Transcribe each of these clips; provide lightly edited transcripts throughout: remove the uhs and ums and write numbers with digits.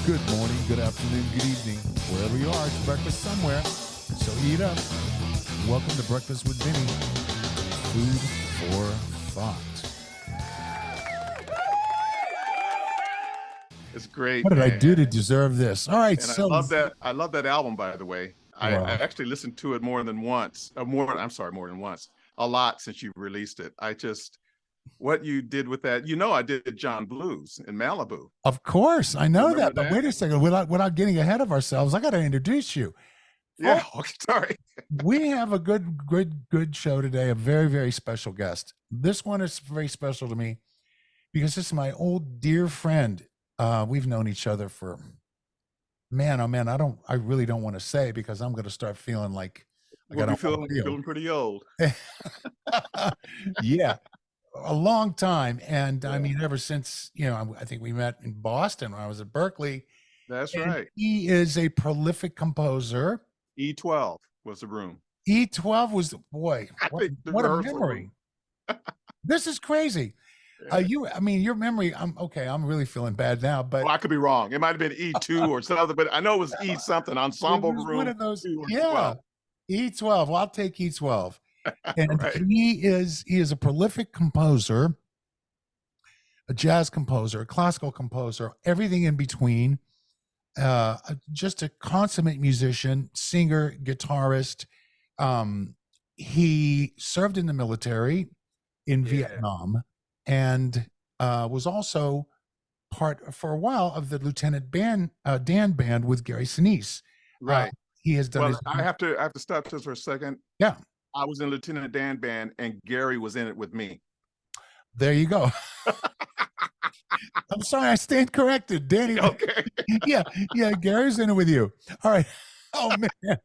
Good morning, good afternoon, good evening, wherever you are. It's breakfast somewhere, so eat up. Welcome to Breakfast with Vinny. Food for thought. It's great, What did I do to man. deserve this? All right, And so I love that album, by the way. I wow, actually listened to it more than once. More than once. A lot since you released it. What you did with that, I did John Blues in Malibu. of course I know Remember that, but wait that? a second. Without getting ahead of ourselves, I got to introduce you. Yeah. Okay, sorry. We have a good show today. A very, very special guest. This one is very special to me because this is my old dear friend. We've known each other for man, oh man. I really don't want to say because I'm going to start feeling like We'll I be don't want to feeling pretty old. feel. Yeah, a long time, and I Yeah, mean, ever since I think we met in Boston when I was at Berklee, that's and right. he is a prolific composer. E12 was the room. E12 was boy, I think the what a rehearsal room. memory! This is crazy. Yeah. I mean, your memory. I'm okay. I'm really feeling bad now, but Well, I could be wrong. It might have been E2 or something, but I know it was E something, it ensemble was one room of those. 2 or Yeah, 12. E12. Well, I'll take E12. And Right. he is a prolific composer, a jazz composer, a classical composer, everything in between. Just a consummate musician, singer, guitarist. Um, he served in the military in Yeah. Vietnam and was also part for a while of the Lieutenant Dan band with Gary Sinise. Uh, Right. he has done Well, his I have to stop just for a second. yeah. I was in Lieutenant Dan band, and Gary was in it with me. There you go. I'm sorry, I stand corrected, Danny. Okay. Yeah, yeah. Gary's in it with you. All right. Oh man.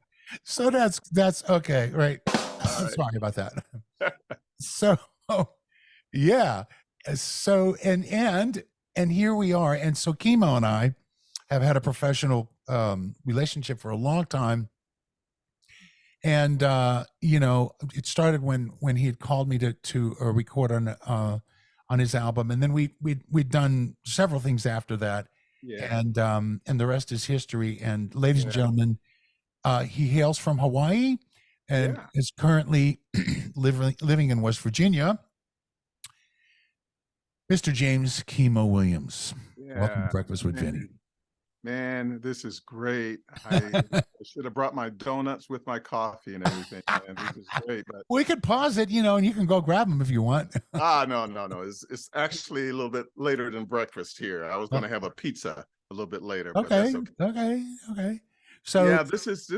So that's okay. Right. All I'm right. sorry about that. So yeah. So and here we are. And so Kimo and I have had a professional relationship for a long time. And it started when he had called me to record on his album, and then we'd done several things after that, Yeah. and the rest is history. And ladies and Yeah. gentlemen, he hails from Hawaii and Yeah. is currently living in West Virginia. Mr. James Kimo Williams, welcome to Yeah. Breakfast with Vinny. Man, this is great. I should have brought my donuts with my coffee and everything. Man, this is great. But We could pause it, and you can go grab them if you want. no. It's actually a little bit later than breakfast here. I was going to have a pizza a little bit later, but Okay, that's okay. okay. So Yeah, this has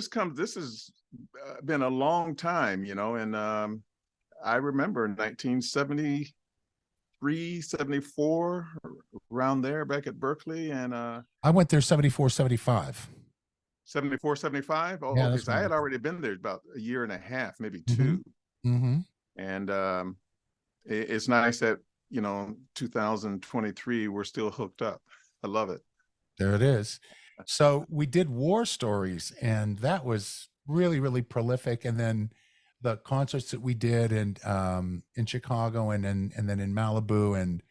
been a long time, and I remember 1973, 74, around there back at Berklee, and I went there 74, 75. 74, 75. Oh, Yeah, okay. that's So I right. had already been there about a year and a half, maybe Mm-hmm. 2. Mm-hmm. And it's nice that, 2023, we're still hooked up. I love it. There it is. So we did war stories, and that was really, really prolific. And then the concerts that we did in Chicago and then in Malibu and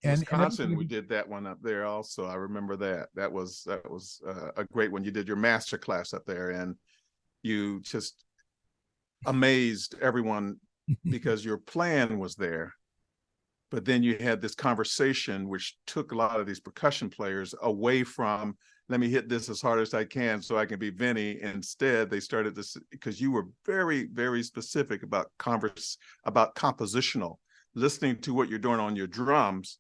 Wisconsin, we everything. did that one up there also. I remember that. That was a great one. You did your master class up there, and you just amazed everyone because your plan was there. But then you had this conversation which took a lot of these percussion players away from, let me hit this as hard as I can so I can be Vinny. Instead, they started this because you were very, very specific about compositional, listening to what you're doing on your drums,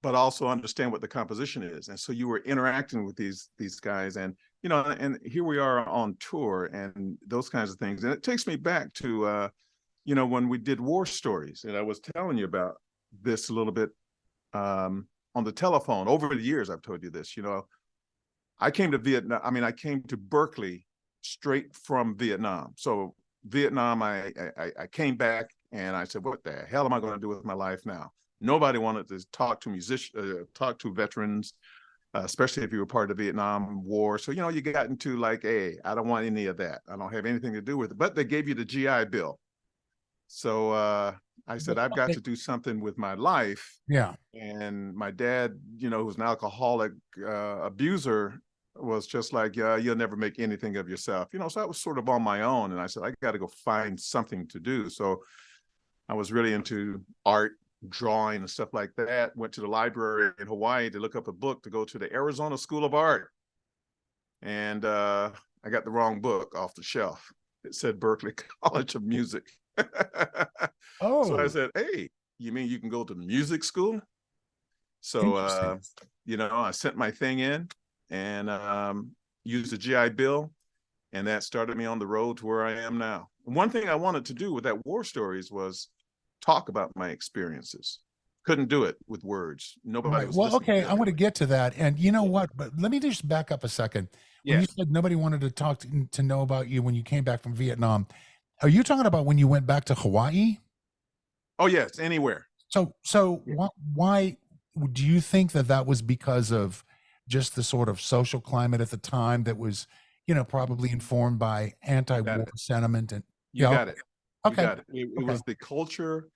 but also understand what the composition is. And so you were interacting with these guys, and and here we are on tour and those kinds of things. And it takes me back to when we did War Stories, and I was telling you about this a little bit on the telephone. Over the years, I've told you this. I came to Vietnam. I mean, I came to Berklee straight from Vietnam. So Vietnam, I came back and I said, what the hell am I going to do with my life now? Nobody wanted to talk to veterans, especially if you were part of the Vietnam War. So, you got into like, hey, I don't want any of that. I don't have anything to do with it. But they gave you the GI Bill. So I said, I've got to do something with my life. Yeah. And my dad, who's an alcoholic abuser, was just like, yeah, you'll never make anything of yourself. So I was sort of on my own. And I said, I got to go find something to do. So I was really into art, drawing and stuff like that. Went to the library in Hawaii to look up a book to go to the Arizona School of Art. And I got the wrong book off the shelf. It said Berklee College of Music. Oh. So I said, hey, you mean you can go to music school? So, I sent my thing in and used a GI Bill, and that started me on the road to where I am now. One thing I wanted to do with that War Stories was talk about my experiences. Couldn't do it with words. Nobody was Well, listening okay, to I want to get to that. And you know what? But let me just back up a second. When you said nobody wanted to talk to know about you when you came back from Vietnam, are you talking about when you went back to Hawaii? Oh, yes, anywhere. So why do you think that was because of just the sort of social climate at the time that was, probably informed by anti-war sentiment? And you got it. Okay. You got it. It was the culture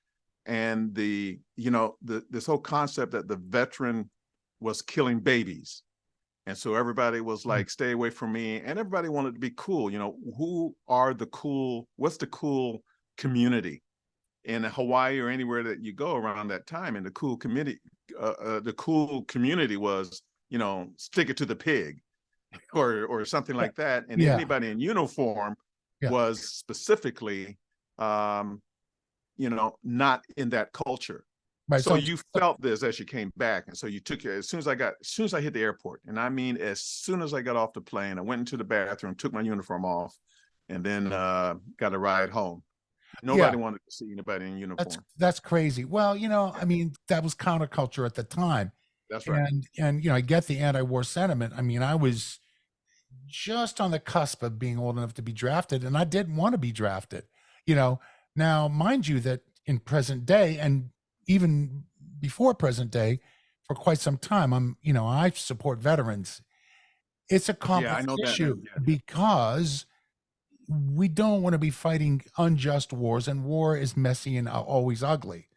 and this whole concept that the veteran was killing babies. And so everybody was like, stay away from me. And everybody wanted to be cool. What's the cool community in Hawaii or anywhere that you go around that time? And the cool community was, stick it to the pig or something like that. And anybody in uniform was specifically, not in that culture. Right. So you felt this as you came back. And so you took it as soon as I hit the airport. And I mean, as soon as I got off the plane, I went into the bathroom, took my uniform off, and then got a ride home. Nobody wanted to see anybody in uniform. That's crazy. Well, I mean, that was counterculture at the time. That's right. And I get the anti-war sentiment. I mean, I was just on the cusp of being old enough to be drafted, and I didn't want to be drafted. Now, mind you, that in present day and even before present day, for quite some time, I support veterans. It's a complex issue because we don't want to be fighting unjust wars, and war is messy and always ugly.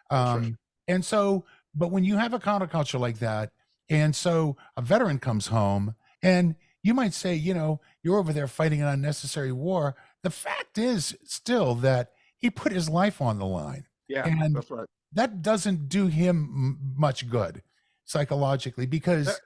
And so, but when you have a counterculture like that, and so a veteran comes home, and you might say, you're over there fighting an unnecessary war. The fact is still that he put his life on the line. Yeah, and that's right. That doesn't do him much good psychologically, because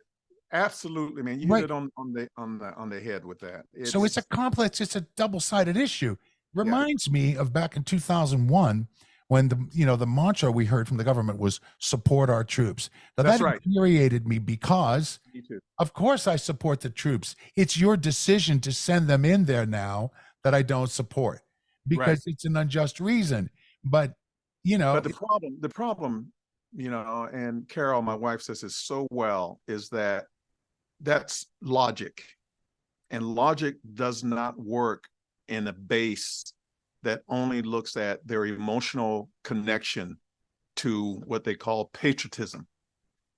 absolutely, man, you hit it on the head with that. So it's a complex, it's a double-sided issue. Reminds me of back in 2001 when the mantra we heard from the government was support our troops. Now, that infuriated me because, of course, I support the troops. It's your decision to send them in there now that I don't support, because it's an unjust reason. But the problem, and Carol, my wife, says this so well, is that that's logic, and logic does not work in a base that only looks at their emotional connection to what they call patriotism.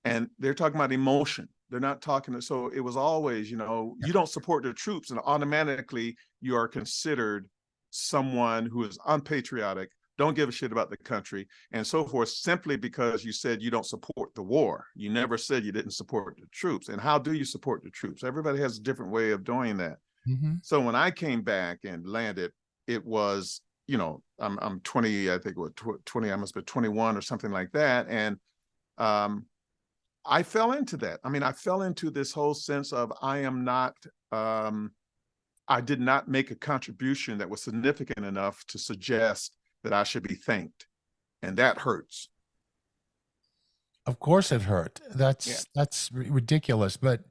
And they're talking about emotion. They're not talking. So it was always, you don't support the troops, and automatically you are considered someone who is unpatriotic, don't give a shit about the country, and so forth, simply because you said you don't support the war. You never said you didn't support the troops. And how do you support the troops? Everybody has a different way of doing that. So when I came back and landed, it was, I'm 20, I think what 20, I must be 21 or something like that. And I fell into that. I mean, I fell into this whole sense of I did not make a contribution that was significant enough to suggest that I should be thanked. And that hurts. Of course it hurt. That's ridiculous. But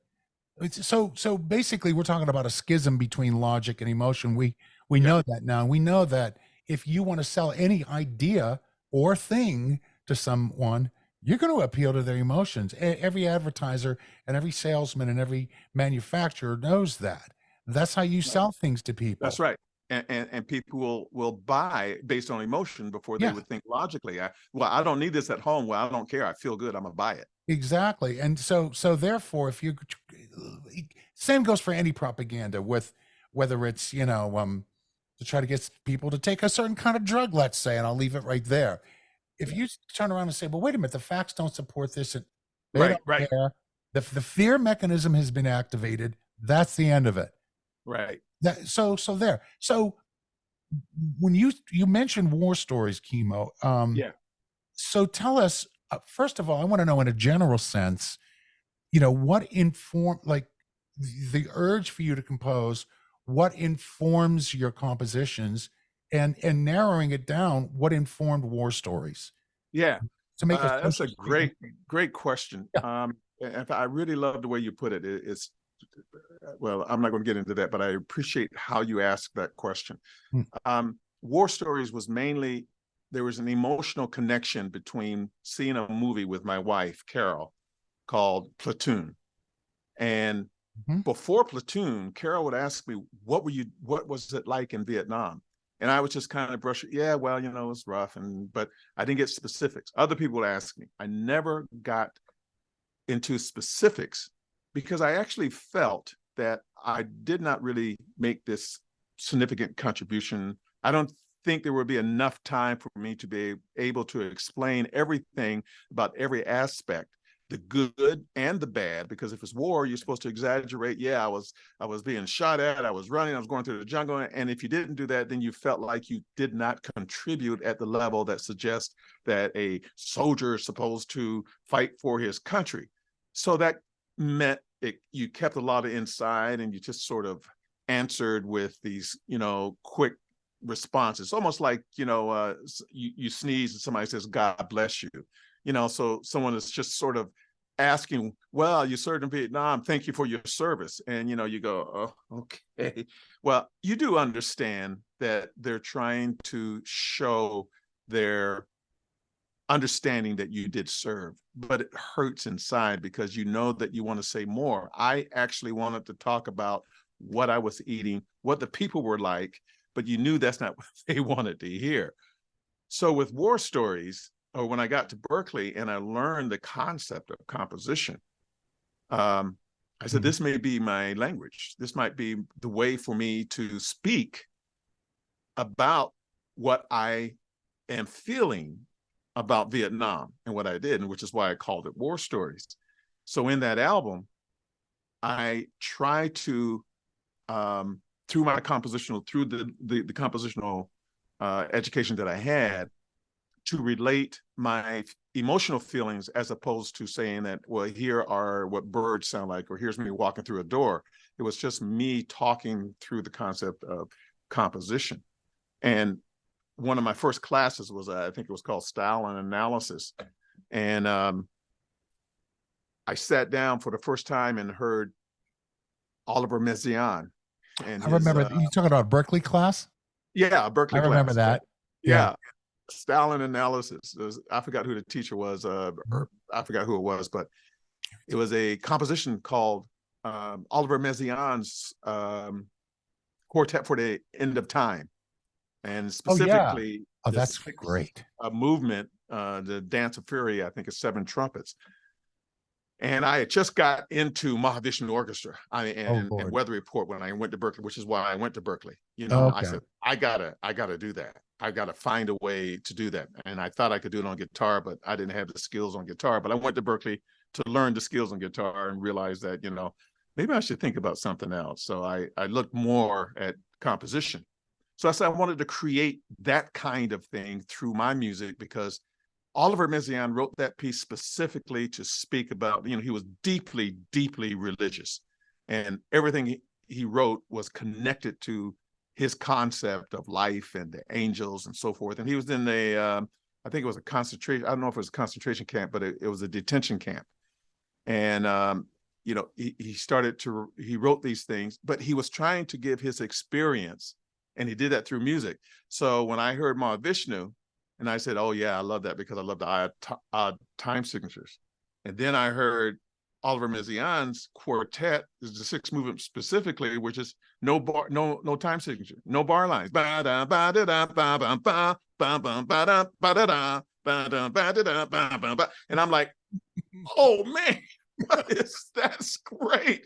so basically we're talking about a schism between logic and emotion. We know that now. We know that if you want to sell any idea or thing to someone, you're going to appeal to their emotions. Every advertiser and every salesman and every manufacturer knows that. That's how you sell things to people. That's right. And people will buy based on emotion before they would think logically. I don't need this at home. Well, I don't care. I feel good. I'm gonna buy it. Exactly. And so therefore, if you, same goes for any propaganda, with whether it's to try to get people to take a certain kind of drug, let's say, and I'll leave it right there. If you turn around and say, well, wait a minute, the facts don't support this, and they don't Right. care. The fear mechanism has been activated. That's the end of it. Right. So there. So when you mentioned war stories, Kimo. Yeah. So tell us, first of all, I want to know in a general sense, what informed, like the urge for you to compose, what informs your compositions, and narrowing it down, what informed war stories? Yeah. To make That's a great question. Yeah. And I really love the way you put it. It's, well, I'm not going to get into that, but I appreciate how you asked that question. War stories was mainly, there was an emotional connection between seeing a movie with my wife, Carol, called Platoon. And before Platoon, Carol would ask me, what was it like in Vietnam? And I would just kind of brush it. Yeah, well, it was rough, but I didn't get specifics. Other people would ask me. I never got into specifics because I actually felt that I did not really make this significant contribution. I don't think there would be enough time for me to be able to explain everything about every aspect, the good and the bad, because if it's war, you're supposed to exaggerate. Yeah, I was being shot at, I was running, I was going through the jungle. And if you didn't do that, then you felt like you did not contribute at the level that suggests that a soldier is supposed to fight for his country. So that meant you kept a lot of inside, and you just sort of answered with these, quick responses, almost like, you sneeze and somebody says, God bless you. So someone is just sort of asking, well, you served in Vietnam, thank you for your service. And, you go, oh, okay. Well, you do understand that they're trying to show their understanding that you did serve, but it hurts inside because you know that you want to say more. I actually wanted to talk about what I was eating, what the people were like, but you knew that's not what they wanted to hear. So with war stories, or when I got to Berklee and I learned the concept of composition, I said, this may be my language. This might be the way for me to speak about what I am feeling about Vietnam and what I did, and which is why I called it War Stories. So in that album, I try to, through my compositional, through the compositional education that I had, to relate my emotional feelings as opposed to saying that, well, here are what birds sound like, or here's me walking through a door. It was just me talking through the concept of composition. And one of my first classes was, I think it was called Style and Analysis. And I sat down for the first time and heard Oliver Messiaen. And I remember, you talking about a Berklee class? Yeah, a Berklee class. I remember that. Yeah. Style and Analysis. I forgot who the teacher was. I forgot who it was, but it was a composition called Oliver Messiaen's Quartet for the End of Time. And specifically, that's great. A movement, the Dance of Fury, I think is 7 trumpets. And I had just got into Mahavishnu Orchestra and Weather Report when I went to Berklee, which is why I went to Berklee. I said, I gotta do that. I gotta find a way to do that. And I thought I could do it on guitar, but I didn't have the skills on guitar. But I went to Berklee to learn the skills on guitar and realized that, maybe I should think about something else. So I looked more at composition. So I said I wanted to create that kind of thing through my music, because Oliver Messiaen wrote that piece specifically to speak about, he was deeply, deeply religious, and everything he wrote was connected to his concept of life and the angels and so forth. And he was in I think it was a concentration, I don't know if it was a concentration camp, but it was a detention camp. And, he wrote these things, but he was trying to give his experience, and he did that through music. So when I heard Mahavishnu, and I said, oh yeah, I love that because I love the odd time signatures. And then I heard Oliver Messiaen's quartet, is the 6 movement specifically, which is no time signature, no bar lines. And I'm like, oh man, that's great.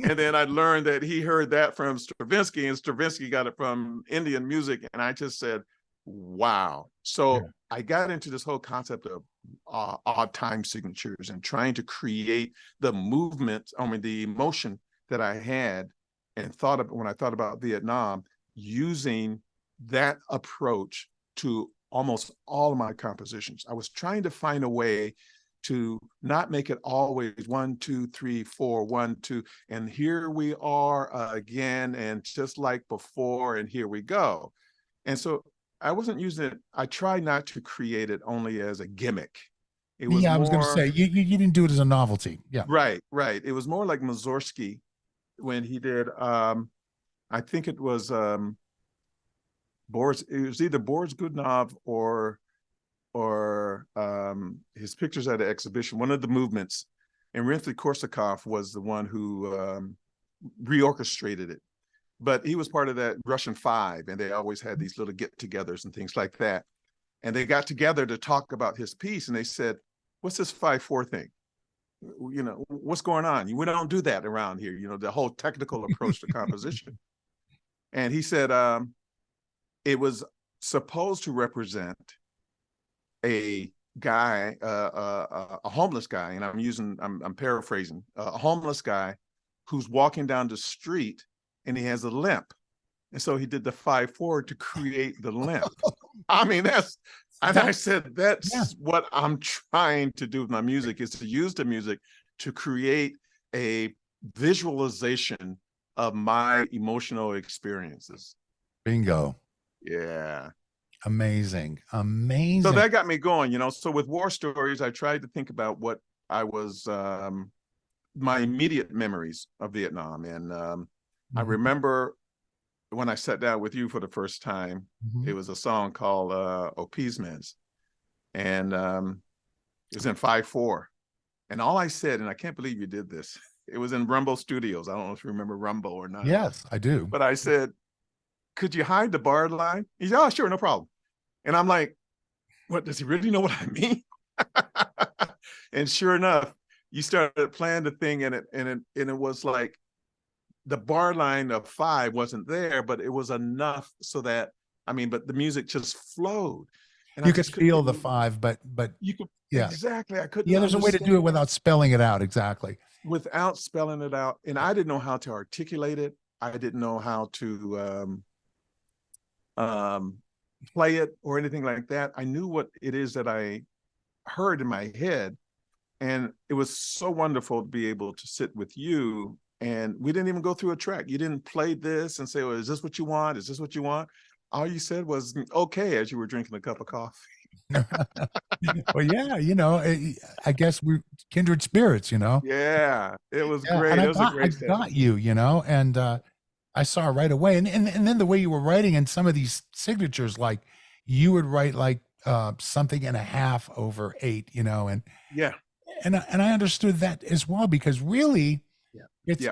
And then I learned that he heard that from Stravinsky, and Stravinsky got it from Indian music. And I just said, wow. So Yeah. I got into this whole concept of odd time signatures and trying to create the movement, the emotion that I had and thought of when I thought about Vietnam, using that approach to almost all of my compositions. I was trying to find a way to not make it always 1, 2, 3, 4, 1, 2, and here we are again, and just like before, and here we go. And so I wasn't using it. I tried not to create it only as a gimmick. It was Yeah, I was going to more say you didn't do it as a novelty. Yeah. right. It was more like Mussorgsky when he did. I think it was Boris. It was either Boris Godunov or his pictures at an exhibition. One of the movements, and Rimsky-Korsakov was the one who reorchestrated it. But he was part of that Russian Five, and they always had these little get-togethers and things like that. And they got together to talk about his piece, and they said, "What's this 5/4 thing? You know, what's going on? We don't do that around here. You know, the whole technical approach to composition." And he said it was supposed to represent a guy, a homeless guy, and I'm paraphrasing, a homeless guy who's walking down the street and he has a limp. And so he did the 5/4 to create the limp. I mean, I said, that's what I'm trying to do with my music, is to use the music to create a visualization of my emotional experiences. Bingo. Yeah. Amazing. So that got me going, you know. So with War Stories, I tried to think about what I was, my immediate memories of Vietnam. And I remember when I sat down with you for the first time, it was a song called Appeasements. And it was in 5/4. And all I said, and I can't believe you did this, it was in Rumbo Studios. I don't know if you remember Rumbo or not. Yes, I do. But I said, could you hide the bar line? He said, oh, sure, no problem. And I'm like, what, does he really know what I mean? And sure enough, you started playing the thing, and it was like the bar line of 5 wasn't there, but it was enough so that, but the music just flowed. And you could feel the 5, but you could, yeah, exactly. I couldn't. Yeah, there's a way to do it without spelling it out. Exactly. Without spelling it out, and I didn't know how to articulate it. I didn't know how to play it or anything like that. I knew what it is that I heard in my head, and it was so wonderful to be able to sit with you. And we didn't even go through a track. You didn't play this and say, well, is this what you want? Is this what you want? All you said was okay as you were drinking a cup of coffee. Well, yeah, you know, I guess we're kindred spirits, you know. Yeah, it was great. And it was a great I got you, you know, and I saw right away. And then the way you were writing in some of these signatures, like you would write like something and a half over 8, you know, and yeah. And I understood that as well, because really it's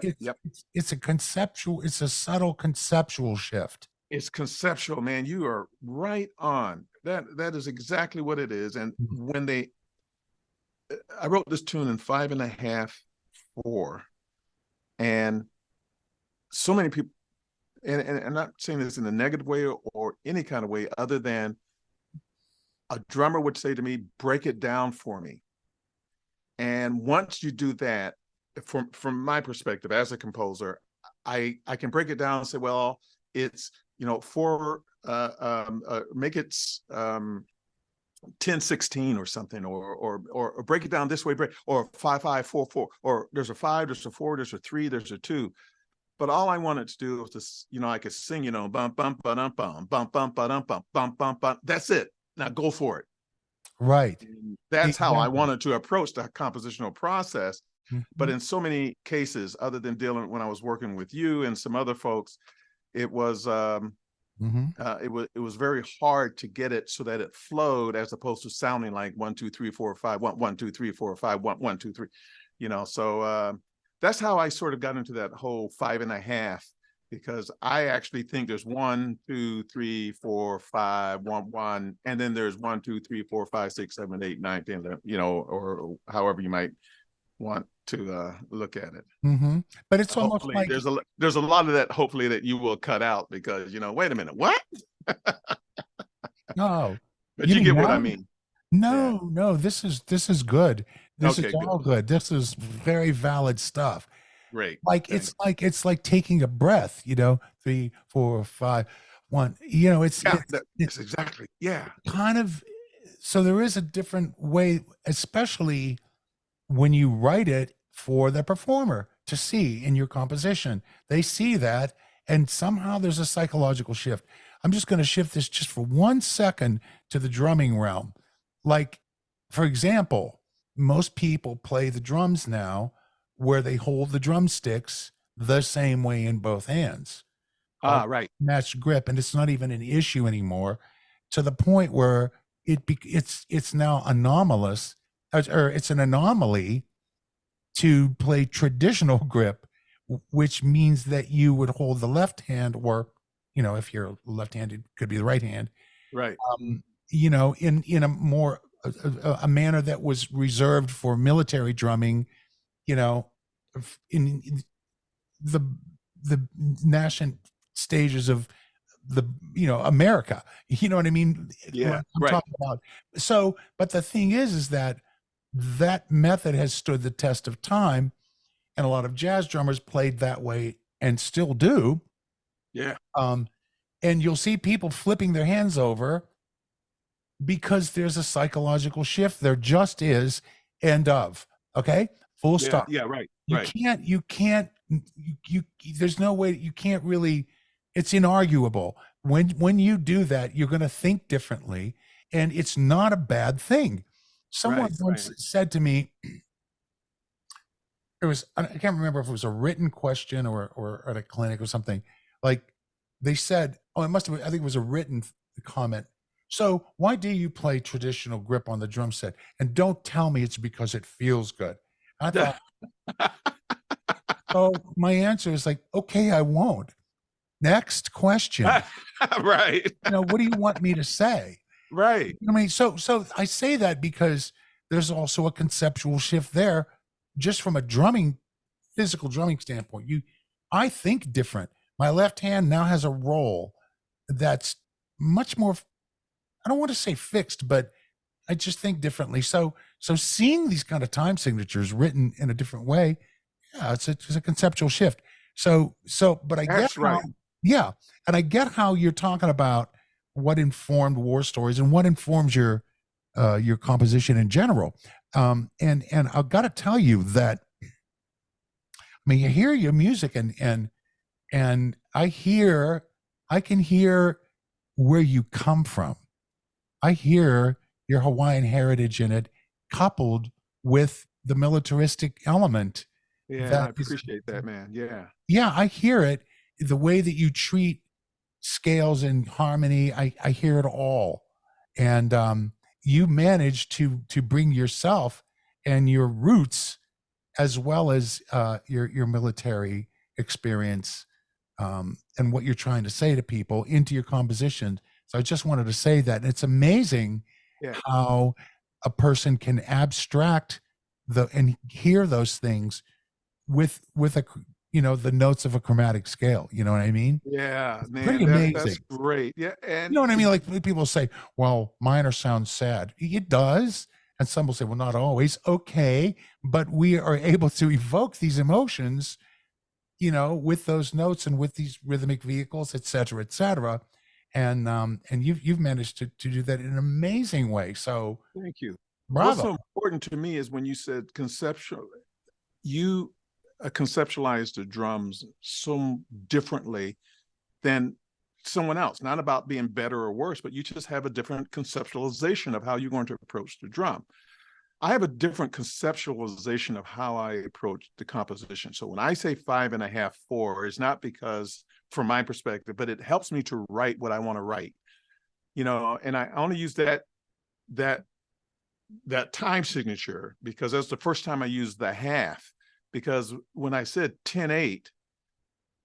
a subtle conceptual shift. It's conceptual, man. You are right on. That is exactly what it is. And when I wrote this tune in 5.5/4, and so many people, and I'm not saying this in a negative way or any kind of way, other than a drummer would say to me, break it down for me. And once you do that, from my perspective as a composer, I can break it down and say, well, it's, you know, make it 10/16 or something, or break it down this way, or 5/5/4/4, or there's a 5, there's a 4, there's a 3, there's a 2. But all I wanted to do was just, you know, I could sing, you know, bum bum ba dum bum bum bum ba dum bum bum bum bum. That's it. Now go for it. Right. And that's how I wanted to approach the compositional process. But in so many cases, other than dealing when I was working with you and some other folks, it was it was very hard to get it so that it flowed, as opposed to sounding like 1 2 3 4 5 1 1 2 3 4 5 1 1 2 3, you know. So that's how I sort of got into that whole 5.5, because I actually think there's 1 2 3 4 5 1 1, and then there's 1 2 3 4 5 6 7 8 9 10 11, you know, or however you might want to look at it. Mm-hmm. But it's almost Hopefully like, there's a lot of that hopefully that you will cut out, because wait a minute, what? no, But you you mean get what I now? mean. Yeah. No, this is good. This is Okay, good. all good. This is very valid stuff. Great. Like Thanks. it's like taking a breath, 3, 4, 5, 1. Yeah, that's exactly. Yeah. Kind of, so there is a different way, especially when you write it for the performer to see in your composition. They see that, and somehow there's a psychological shift. I'm just going to shift this just for 1 second to the drumming realm. Like, for example, most people play the drums now where they hold the drumsticks the same way in both hands. Right. Matched grip, and it's not even an issue anymore, to the point where it's now anomalous, or it's an anomaly to play traditional grip, which means that you would hold the left hand, or if you're left-handed, could be the right hand, Right. in a more a manner that was reserved for military drumming, in the nascent stages of the America. You know what I mean? Yeah. I'm Right. talking about. So, but the thing is that method has stood the test of time, and a lot of jazz drummers played that way and still do. Yeah. And you'll see people flipping their hands over because there's a psychological shift. There just is. End of. Okay. Full Yeah. stop. Yeah. Right. You Right. can't, there's no way, you can't really, it's inarguable. When you do that, you're going to think differently, and it's not a bad thing. Someone Right. once Right. said to me, I can't remember if it was a written question or at a clinic or something. Like, they said, it must have been, I think it was a written comment. So why do you play traditional grip on the drum set? And don't tell me it's because it feels good. I thought, so my answer is like, okay, I won't. Next question. Right. What do you want me to say? Right. I mean, so I say that because there's also a conceptual shift there, just from a physical drumming standpoint. I think different. My left hand now has a role that's much more, I don't want to say fixed, but I just think differently. So seeing these kind of time signatures written in a different way, yeah, it's a conceptual shift. But I That's get right. yeah, and I get how you're talking about what informed war stories and what informs your composition in general. And I've got to tell you that, I mean, you hear your music, and I can hear where you come from. I hear your Hawaiian heritage in it, coupled with the militaristic element. Yeah. I appreciate that, man. Yeah. Yeah, I hear it. The way that you treat scales and harmony, I hear it all. And you manage to bring yourself and your roots, as well as your military experience, and what you're trying to say to people, into your composition. So I just wanted to say that. And it's amazing how a person can abstract and hear those things with the notes of a chromatic scale. You know what I mean? Yeah, man. Pretty That's amazing. great. Yeah. And You know what I mean? Like, people say, well, minor sounds sad. It does. And some will say, well, not always. Okay. But we are able to evoke these emotions, with those notes and with these rhythmic vehicles, et cetera, et cetera. And you've managed to do that in an amazing way. So thank you. bravo. What's so important to me is when you said conceptual, you conceptualize the drums so differently than someone else. Not about being better or worse, but you just have a different conceptualization of how you're going to approach the drum. I have a different conceptualization of how I approach the composition. So when I say 5.5, 4, it's not because, from my perspective, but it helps me to write what I want to write. And I only use that time signature because that's the first time I used the half. Because when I said 10/8,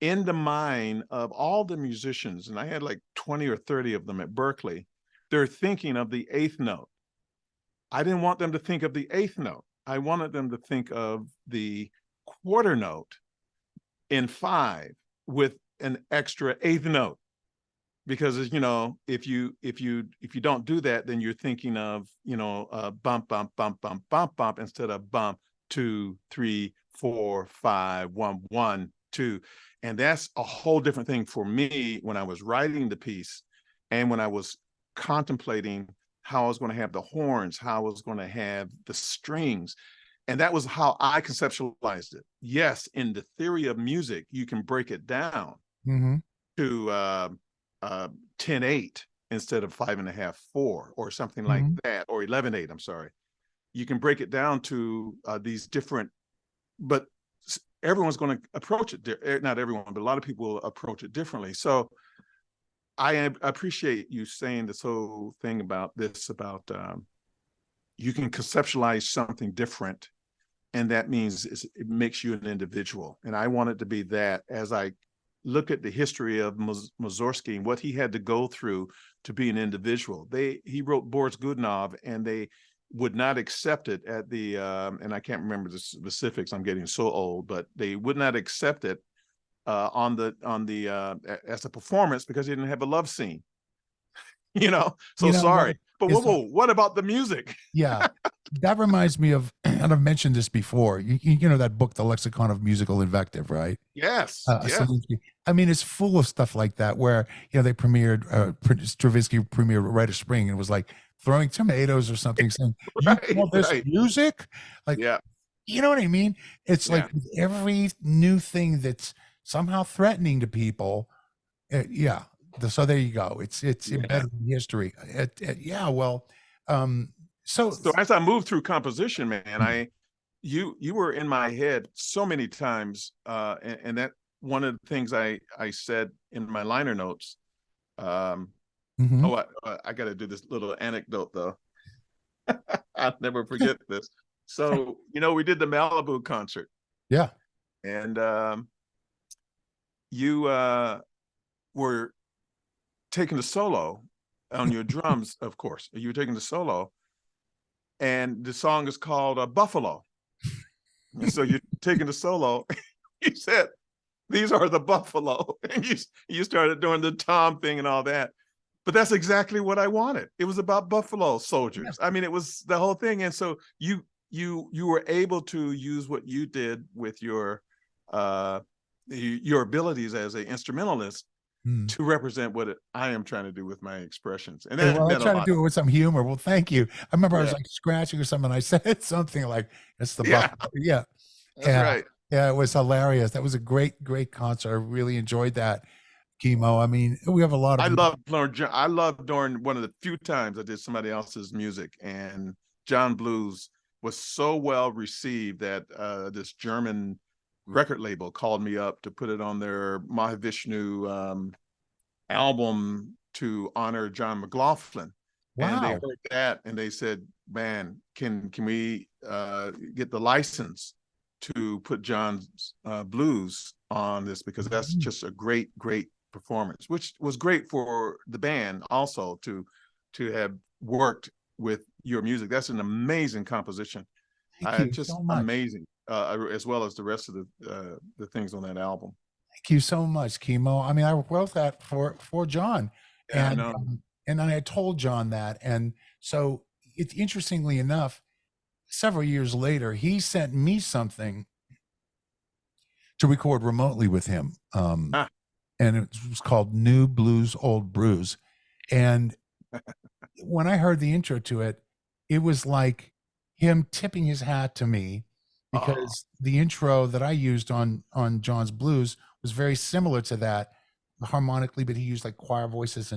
in the mind of all the musicians, and I had like 20 or 30 of them at Berklee, they're thinking of the eighth note. I didn't want them to think of the eighth note. I wanted them to think of the quarter note in 5 with an extra 8th note, because if you don't do that, then you're thinking of bump bump bump bump bump bump instead of bump 2 3 4 5 1 1 2, and that's a whole different thing for me when I was writing the piece and when I was contemplating how I was going to have the horns, how I was going to have the strings. And that was how I conceptualized it. Yes, in the theory of music, you can break it down to 10/8 instead of 5.5/4 or something like that, or 11/8. I'm sorry. You can break it down to these different, but everyone's going to approach it. Not everyone, but a lot of people will approach it differently. So I appreciate you saying this whole thing about you can conceptualize something different, and that means it makes you an individual. And I want it to be that. As I look at the history of Mussorgsky and what he had to go through to be an individual, he wrote Boris Godunov, and they would not accept it at the and I can't remember the specifics, I'm getting so old, but they would not accept it on the as a performance because he didn't have a love scene. Sorry. But whoa, what about the music? Yeah, that reminds me of, and I've mentioned this before, you know that book, The Lexicon of Musical Invective, right? Yes. I mean, it's full of stuff like that where, they premiered, Stravinsky premiered Rite of Spring, and it was like throwing tomatoes or something, saying, you call this music? Like, you know what I mean? It's like every new thing that's somehow threatening to people. So there you go. It's embedded in history. So as I moved through composition, man, you were in my head so many times, and that one of the things I said in my liner notes. I got to do this little anecdote though. I'll never forget this. So we did the Malibu concert. Yeah, and you were taking the solo on your drums, of course. You were taking the solo, and the song is called Buffalo. And so you're taking the solo. You said, "These are the Buffalo," and you started doing the tom thing and all that. But that's exactly what I wanted. It was about Buffalo soldiers. I mean, it was the whole thing. And so you were able to use what you did with your abilities as an instrumentalist to represent what I am trying to do with my expressions. And that I try to do it with some humor. Well, thank you. I remember I was like scratching or something. I said something like, "It's the Buffalo." Yeah. That's right. Yeah, it was hilarious. That was a great concert. I really enjoyed that, Kimo. I mean, we have a lot of. I loved during one of the few times I did somebody else's music, and John Blues was so well received that this German record label called me up to put it on their Mahavishnu album to honor John McLaughlin. Wow. And they heard that and they said, "Man, can we get the license to put John's blues on this, because that's just a great performance," which was great for the band also to have worked with your music. That's an amazing composition. Thank you just so much. Amazing, as well as the rest of the things on that album. Thank you so much, Kimo. I mean, I wrote that for John, and I told John that, and so it's interestingly enough, several years later, he sent me something to record remotely with him, and it was called "New Blues, Old Brews," and when I heard the intro to it, it was like him tipping his hat to me, because the intro that I used on John's blues was very similar to that harmonically, but he used like choir voices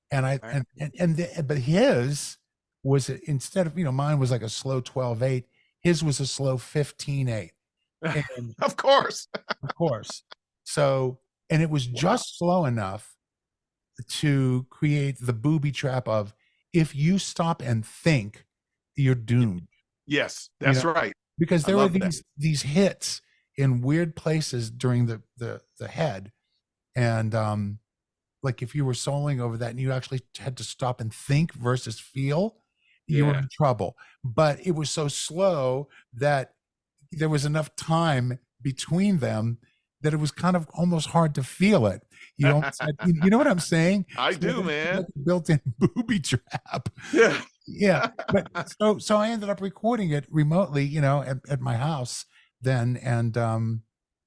but his was, instead of, mine was like a slow 12/8, his was a slow 15/8. Of course. So, and it was just slow enough to create the booby trap of, if you stop and think, you're doomed. Yes, that's right. Because there were these hits in weird places during the head, and like if you were soloing over that and you actually had to stop and think versus feel, you were Yeah. in trouble. But it was so slow that there was enough time between them that it was kind of almost hard to feel it. You almost had, you know what I'm saying? I So do, there's like man. a built-in booby trap. Yeah. Yeah. But so I ended up recording it remotely, at my house then. And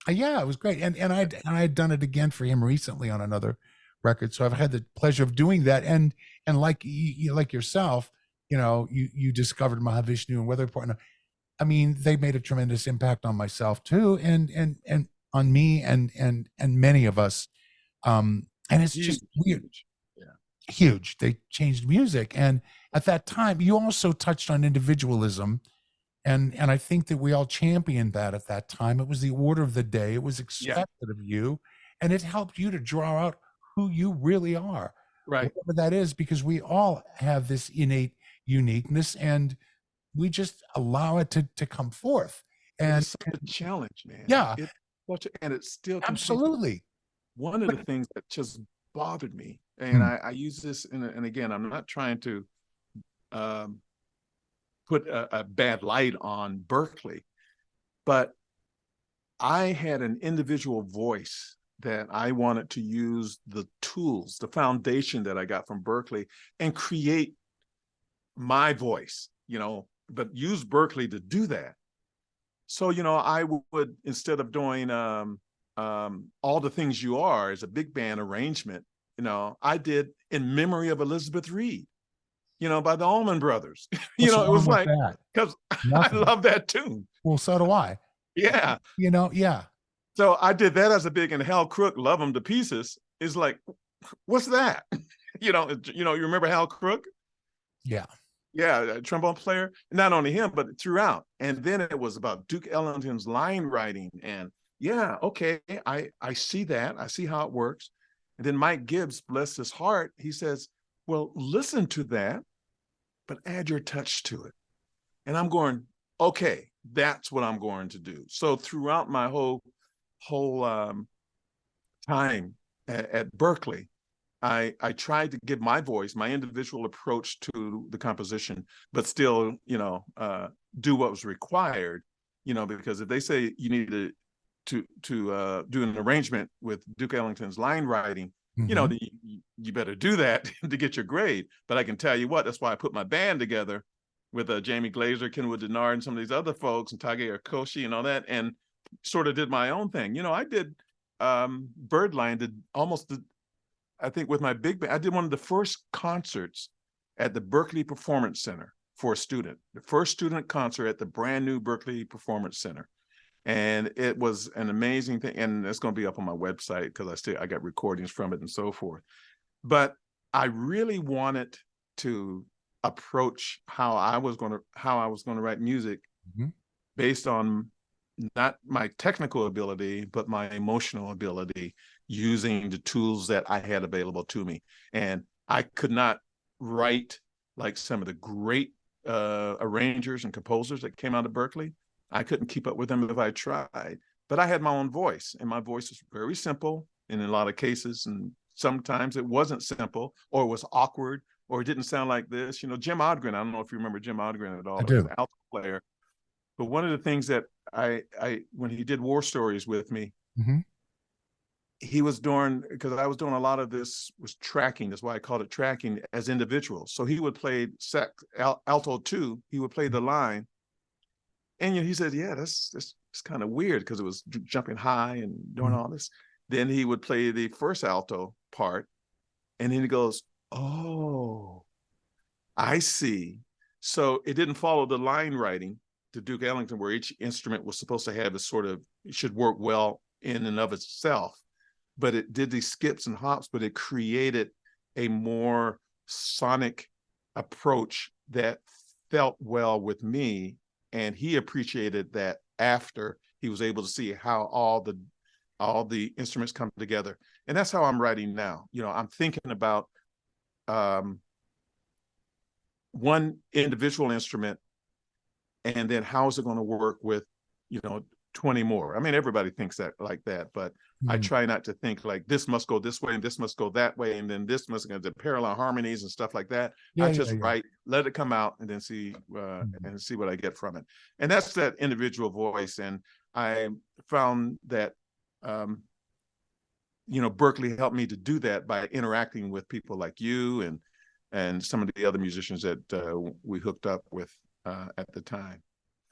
yeah, it was great. And I had done it again for him recently on another record. So I've had the pleasure of doing that. And like like yourself, you discovered Mahavishnu and Weather Report. I mean, they made a tremendous impact on myself too, and on me and many of us. And it's just weird, Huge. Yeah. huge. They changed music, and at that time, you also touched on individualism, and I think that we all championed that at that time. It was the order of the day. It was Yeah. expected of you, and it helped you to draw out who you really are, Right. whatever that is, because we all have this innate uniqueness, and we just allow it to come forth. And It's such a challenge, man. yeah, And it still continues. absolutely. One of the things that just bothered me, and I use this, and again, I'm not trying to put a bad light on Berklee, but I had an individual voice that I wanted to use the tools, the foundation that I got from Berklee, and create my voice, but use Berklee to do that. So, I would, instead of doing All the Things You Are as a big band arrangement, I did In Memory of Elizabeth Reed, by the Allman Brothers. It was like, because I love that tune. Well, so do I. Yeah. Yeah. So I did that as a big, and Hal Crook, Love 'Em to Pieces, is like, what's that? You remember Hal Crook? Yeah. Yeah, a trombone player. Not only him, but throughout. And then it was about Duke Ellington's line writing. And yeah, okay, I see that. I see how it works. And then Mike Gibbs, bless his heart, he says, well, listen to that, but add your touch to it. And I'm going, okay, that's what I'm going to do. So throughout my whole time at Berklee, I tried to give my voice, my individual approach to the composition, but still, do what was required, because if they say you need to do an arrangement with Duke Ellington's line writing, you better do that to get your grade. But I can tell you what, that's why I put my band together with Jamie Glazer, Kenwood Denard, and some of these other folks, and Tage Akoshi and all that, and sort of did my own thing. I did Birdline, I think with my big band, I did one of the first concerts at the Berklee Performance Center for a student, the first student concert at the brand new Berklee Performance Center. And it was an amazing thing. And it's going to be up on my website because I got recordings from it and so forth. But I really wanted to approach how I was going to write music based on not my technical ability, but my emotional ability, using the tools that I had available to me. And I could not write like some of the great arrangers and composers that came out of Berklee. I couldn't keep up with them if I tried, but I had my own voice, and my voice was very simple in a lot of cases. And sometimes it wasn't simple, or it was awkward, or it didn't sound like this. Jim Odgren, I don't know if you remember Jim Odgren at all. I do. An alto player. But one of the things that I when he did War Stories with me, he was doing, because I was doing a lot of this was tracking. That's why I called it tracking as individuals. So he would play alto 2, he would play the line. And he said, yeah, that's kind of weird, because it was jumping high and doing all this. Then he would play the first alto part, and then he goes, oh, I see. So it didn't follow the line writing to Duke Ellington, where each instrument was supposed to have it should work well in and of itself. But it did these skips and hops, but it created a more sonic approach that felt well with me. And he appreciated that after he was able to see how all the instruments come together. And that's how I'm writing now. I'm thinking about one individual instrument, and then how is it going to work with, 20 more. I mean, everybody thinks that like that, but I try not to think like this must go this way and this must go that way, and then this must go the parallel harmonies and stuff like that. Yeah, I just yeah. write, let it come out, and then see what I get from it. And that's that individual voice. And I found that Berklee helped me to do that by interacting with people like you and some of the other musicians that we hooked up with at the time.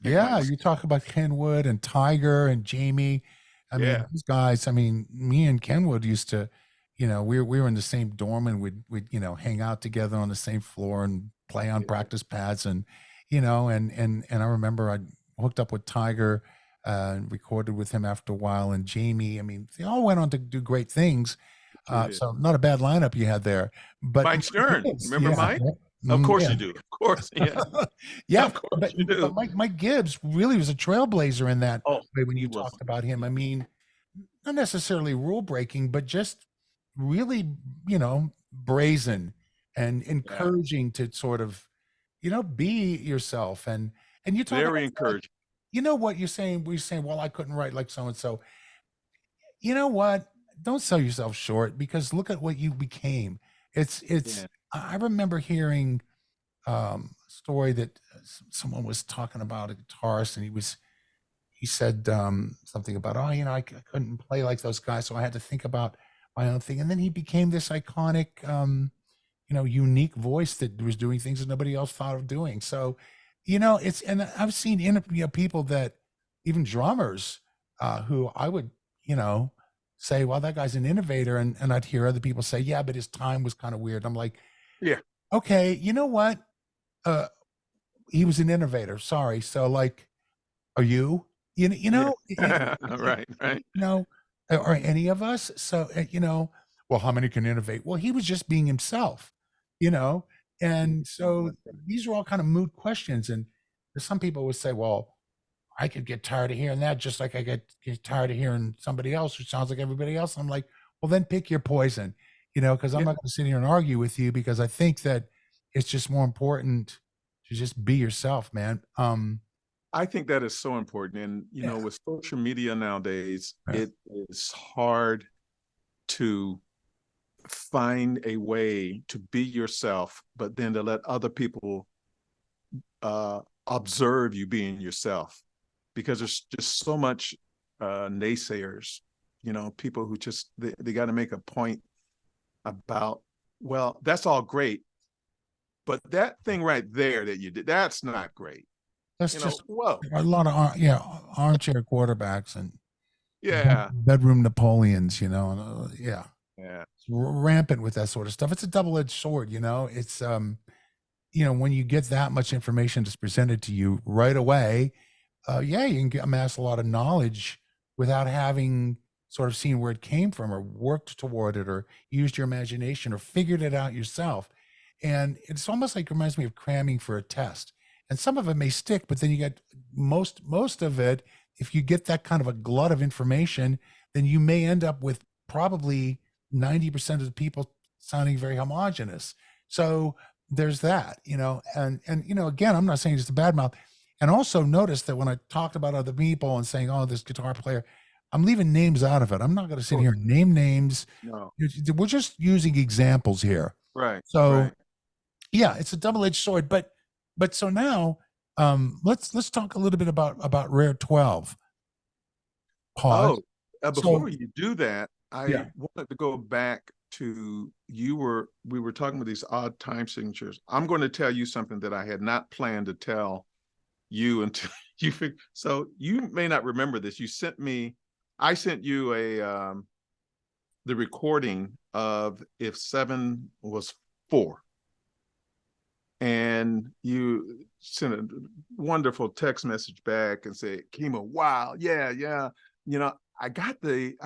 Yeah, you talk about Kenwood and Tiger and Jamie. I mean, these guys, I mean, me and Kenwood used to, we were in the same dorm, and we'd hang out together on the same floor and play on practice pads, and and I remember I hooked up with Tiger and recorded with him after a while, and Jamie, I mean, they all went on to do great things. So not a bad lineup you had there. But Mike Stern, remember Mike? Of course you do. Of course, yeah. Yeah, of course you do. But Mike Gibbs really was a trailblazer in that way when you was. talked about him. I mean, not necessarily rule breaking, but just really, brazen and encouraging to sort of, be yourself. And you talk Very encouraging. You know what you're saying? We're saying, well, I couldn't write like so and so. You know what? Don't sell yourself short, because look at what you became. I remember hearing a story that someone was talking about a guitarist, and he said something about, I couldn't play like those guys, so I had to think about my own thing. And then he became this iconic, unique voice that was doing things that nobody else thought of doing. So, and I've seen people that, even drummers, who I would, say, well, that guy's an innovator, and I'd hear other people say, yeah, but his time was kind of weird. I'm like, yeah, okay, you know what? He was an innovator. Sorry. So, like, are you? Right. Or any of us? So, well, how many can innovate? Well, he was just being himself, and so these are all kind of moot questions. And some people would say, well, I could get tired of hearing that, just like I get tired of hearing somebody else who sounds like everybody else. I'm like, well, then pick your poison, because I'm not going to sit here and argue with you, because I think that it's just more important to just be yourself, man. I think that is so important. And, with social media nowadays, it is hard to find a way to be yourself, but then to let other people observe you being yourself, because there's just so much naysayers, people who just, they got to make a point about, well, that's all great, but that thing right there that you did, that's not great. That's just a lot of armchair quarterbacks and bedroom Napoleons, and it's rampant with that sort of stuff. It's a double-edged sword, It's when you get that much information that's presented to you right away, you can amass a lot of knowledge without having sort of seen where it came from, or worked toward it, or used your imagination, or figured it out yourself. And it's almost like, it reminds me of cramming for a test. And some of it may stick, but then you get most of it. If you get that kind of a glut of information, then you may end up with probably 90% of the people sounding very homogenous. So there's that, and again, I'm not saying just a bad mouth. And also notice that when I talked about other people and saying, oh, this guitar player, I'm leaving names out of it. I'm not going to sit here and name names. No. We're just using examples here. Right. So yeah, it's a double-edged sword. But so now, let's talk a little bit about Rare 12. Pause. Before you do that, I wanted to go back to we were talking about these odd time signatures. I'm going to tell you something that I had not planned to tell you until you so you may not remember this. I sent you the recording of If 7 Was 4. And you sent a wonderful text message back and said, Kimo, wow, yeah. I got the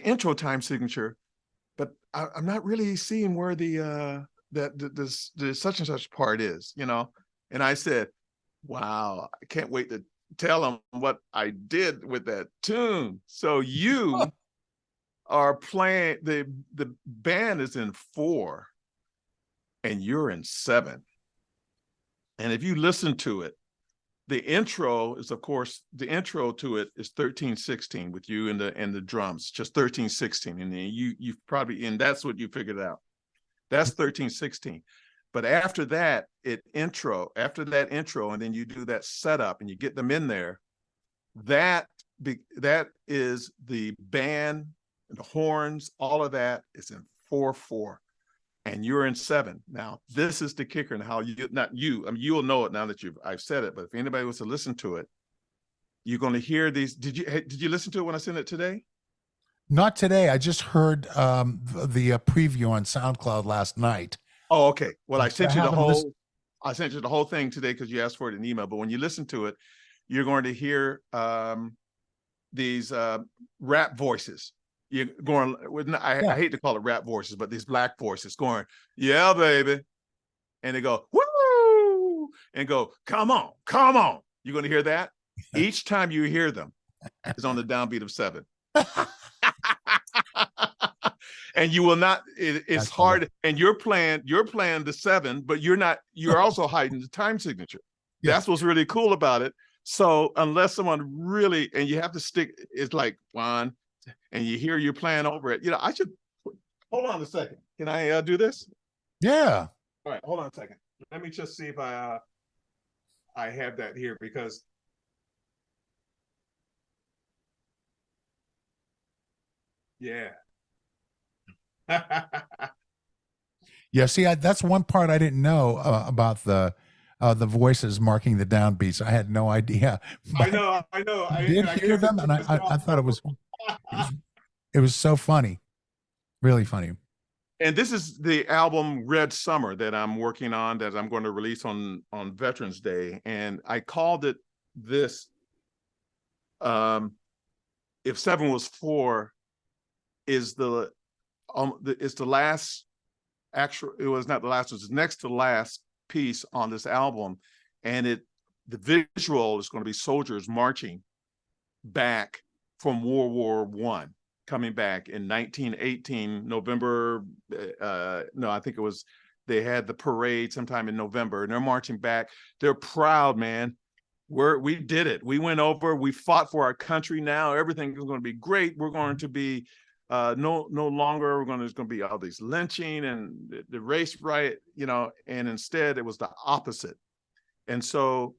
intro time signature, but I'm not really seeing where the such and such part is, And I said, wow, I can't wait to tell them what I did with that tune. So you are playing, the band is in 4 and you're in 7. And if you listen to it, the intro is, of course, the intro to it is 13/16 with you and the drums, just 13/16, and then you probably, and that's what you figured out. That's 13/16. But after that intro, and then you do that setup and you get them in there, that is the band, the horns, all of that is in 4/4. And you're in 7. Now, this is the kicker, and how you'll know it now that I've said it, but if anybody was to listen to it, you're going to hear these. Did you listen to it when I sent it today? Not today. I just heard the preview on SoundCloud last night. Oh, okay. Well, I sent you the whole thing today because you asked for it in email. But when you listen to it, you're going to hear these rap voices. You're going with, I hate to call it rap voices, but these black voices going, yeah, baby. And they go, woo, and go, come on, come on. You're going to hear that? Each time you hear them is on the downbeat of 7. And you will not, it's That's hard. funny. And you're playing the 7, but you're also hiding the time signature. Yeah. That's what's really cool about it. So unless someone really, and you have to stick, it's like, Juan, and you hear you're playing over it. I should, hold on a second. Can I do this? Yeah. All right, hold on a second. Let me just see if I have that here, because yeah. Yeah. See, that's one part I didn't know about the voices marking the downbeats. I had no idea. I know. I did hear them, and I thought it was so funny, really funny. And this is the album Red Summer that I'm working on, that I'm going to release on Veterans Day, and I called it this. If 7 was 4, is the last actual. It was not the last. It was next to the last piece on this album, and the visual is going to be soldiers marching back from World War I, coming back in 1918 November. No, I think it was, they had the parade sometime in November, and they're marching back. They're proud, man. We did it. We went over. We fought for our country. Now everything is going to be great. We're going to be no longer. There's going to be all these lynching and the race riot, and instead it was the opposite. And so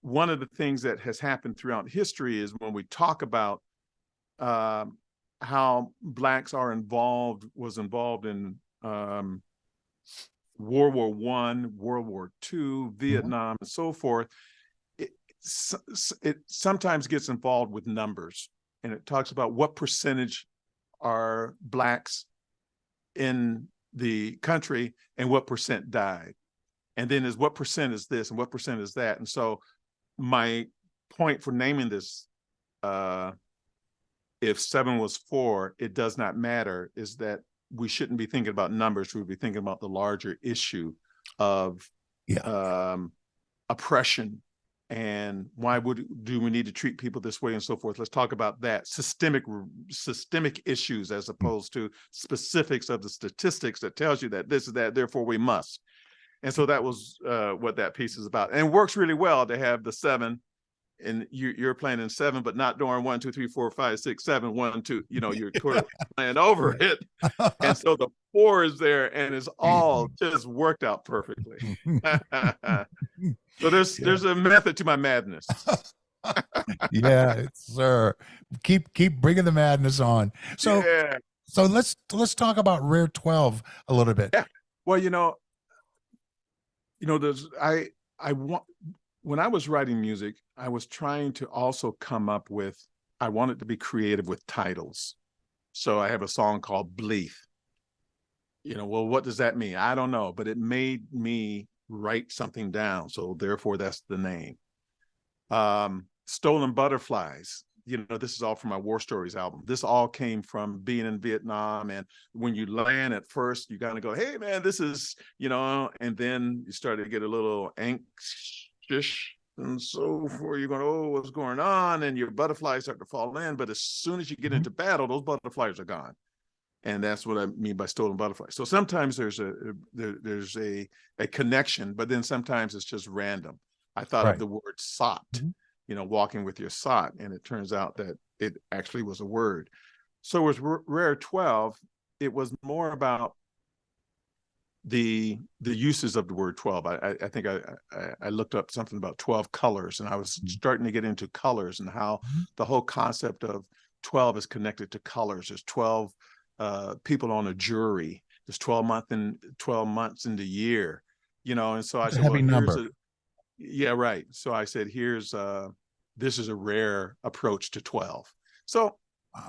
one of the things that has happened throughout history is when we talk about how Blacks was involved in World War I, World War II, Vietnam, and so forth, it sometimes gets involved with numbers, and it talks about what percentage are Blacks in the country and what percent died. And then is what percent is this and what percent is that. And so my point for naming this, if 7 was 4, it does not matter, is that we shouldn't be thinking about numbers. We would be thinking about the larger issue of oppression, and why do we need to treat people this way, and so forth. Let's talk about that. Systemic issues, as opposed to specifics of the statistics that tells you that this is that, therefore we must. And so that was what that piece is about. And it works really well to have the 7, and you're playing in 7, but not doing 1, 2, 3, 4, 5, 6, 7, 1, 2. You're playing over it, and so the 4 is there, and it's all just worked out perfectly. So there's a method to my madness. Yeah, sir. Keep bringing the madness on. So let's talk about Rare 12 a little bit. Yeah. Well, there's when I was writing music, I was trying to also come up with, I wanted to be creative with titles. So I have a song called Bleeth. Well, what does that mean? I don't know, but it made me write something down. So therefore that's the name. Stolen Butterflies. This is all from my War Stories album. This all came from being in Vietnam. And when you land at first, you kind of go, hey man, this is, and then you start to get a little anxious and so forth. You're going, oh, what's going on? And your butterflies start to fall in. But as soon as you get into battle, those butterflies are gone. And that's what I mean by stolen butterflies. So sometimes there's a connection, but then sometimes it's just random. I thought of Right. the word sot, walking with your sot, and it turns out that it actually was a word. So with Rare 12, it was more about the uses of the word 12. I think I looked up something about 12 colors, and I was starting to get into colors and how the whole concept of 12 is connected to colors. There's 12 people on a jury. There's 12 months in the year, and so I said, well, yeah, right. So I said, this is a rare approach to 12. So,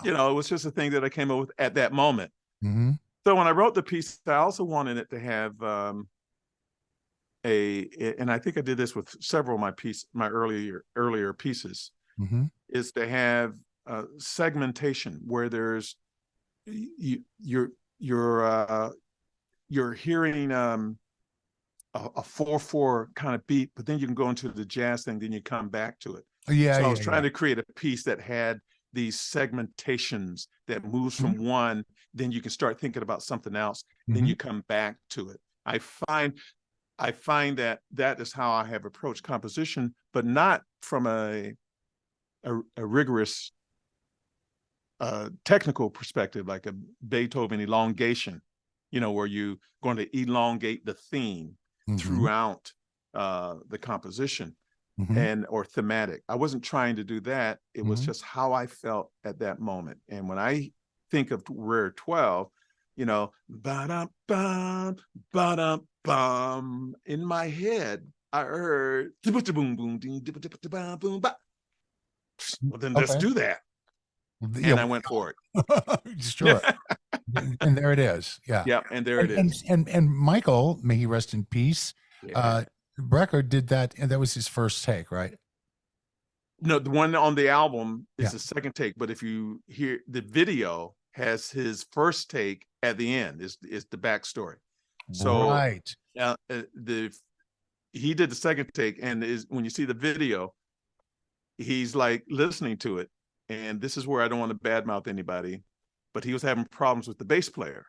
it was just a thing that I came up with at that moment. Mm-hmm. So when I wrote the piece, I also wanted it to have and I think I did this with several of my earlier pieces, is to have segmentation where there's you're hearing a 4/4 kind of beat, but then you can go into the jazz thing, then you come back to it. Yeah. So I was trying to create a piece that had these segmentations that moves from one, then you can start thinking about something else, then you come back to it. I find that is how I have approached composition, but not from a rigorous technical perspective, like a Beethoven elongation, where you're going to elongate the theme throughout the composition. Or thematic. I wasn't trying to do that. It was just how I felt at that moment. And when I think of Rare 12, ba-dum-bum, ba-dum-bum, in my head, I heard, well, then let's do that. And I went for it. Sure. And there it is. Yeah. Yeah. And there it is. And Michael, may he rest in peace. Yeah. Brecker did that, and that was his first take, right? No, the one on the album is the second take, but if you hear the video has his first take at the end, is the backstory. So right. He did the second take, and when you see the video, he's like listening to it, and this is where I don't want to badmouth anybody, but he was having problems with the bass player.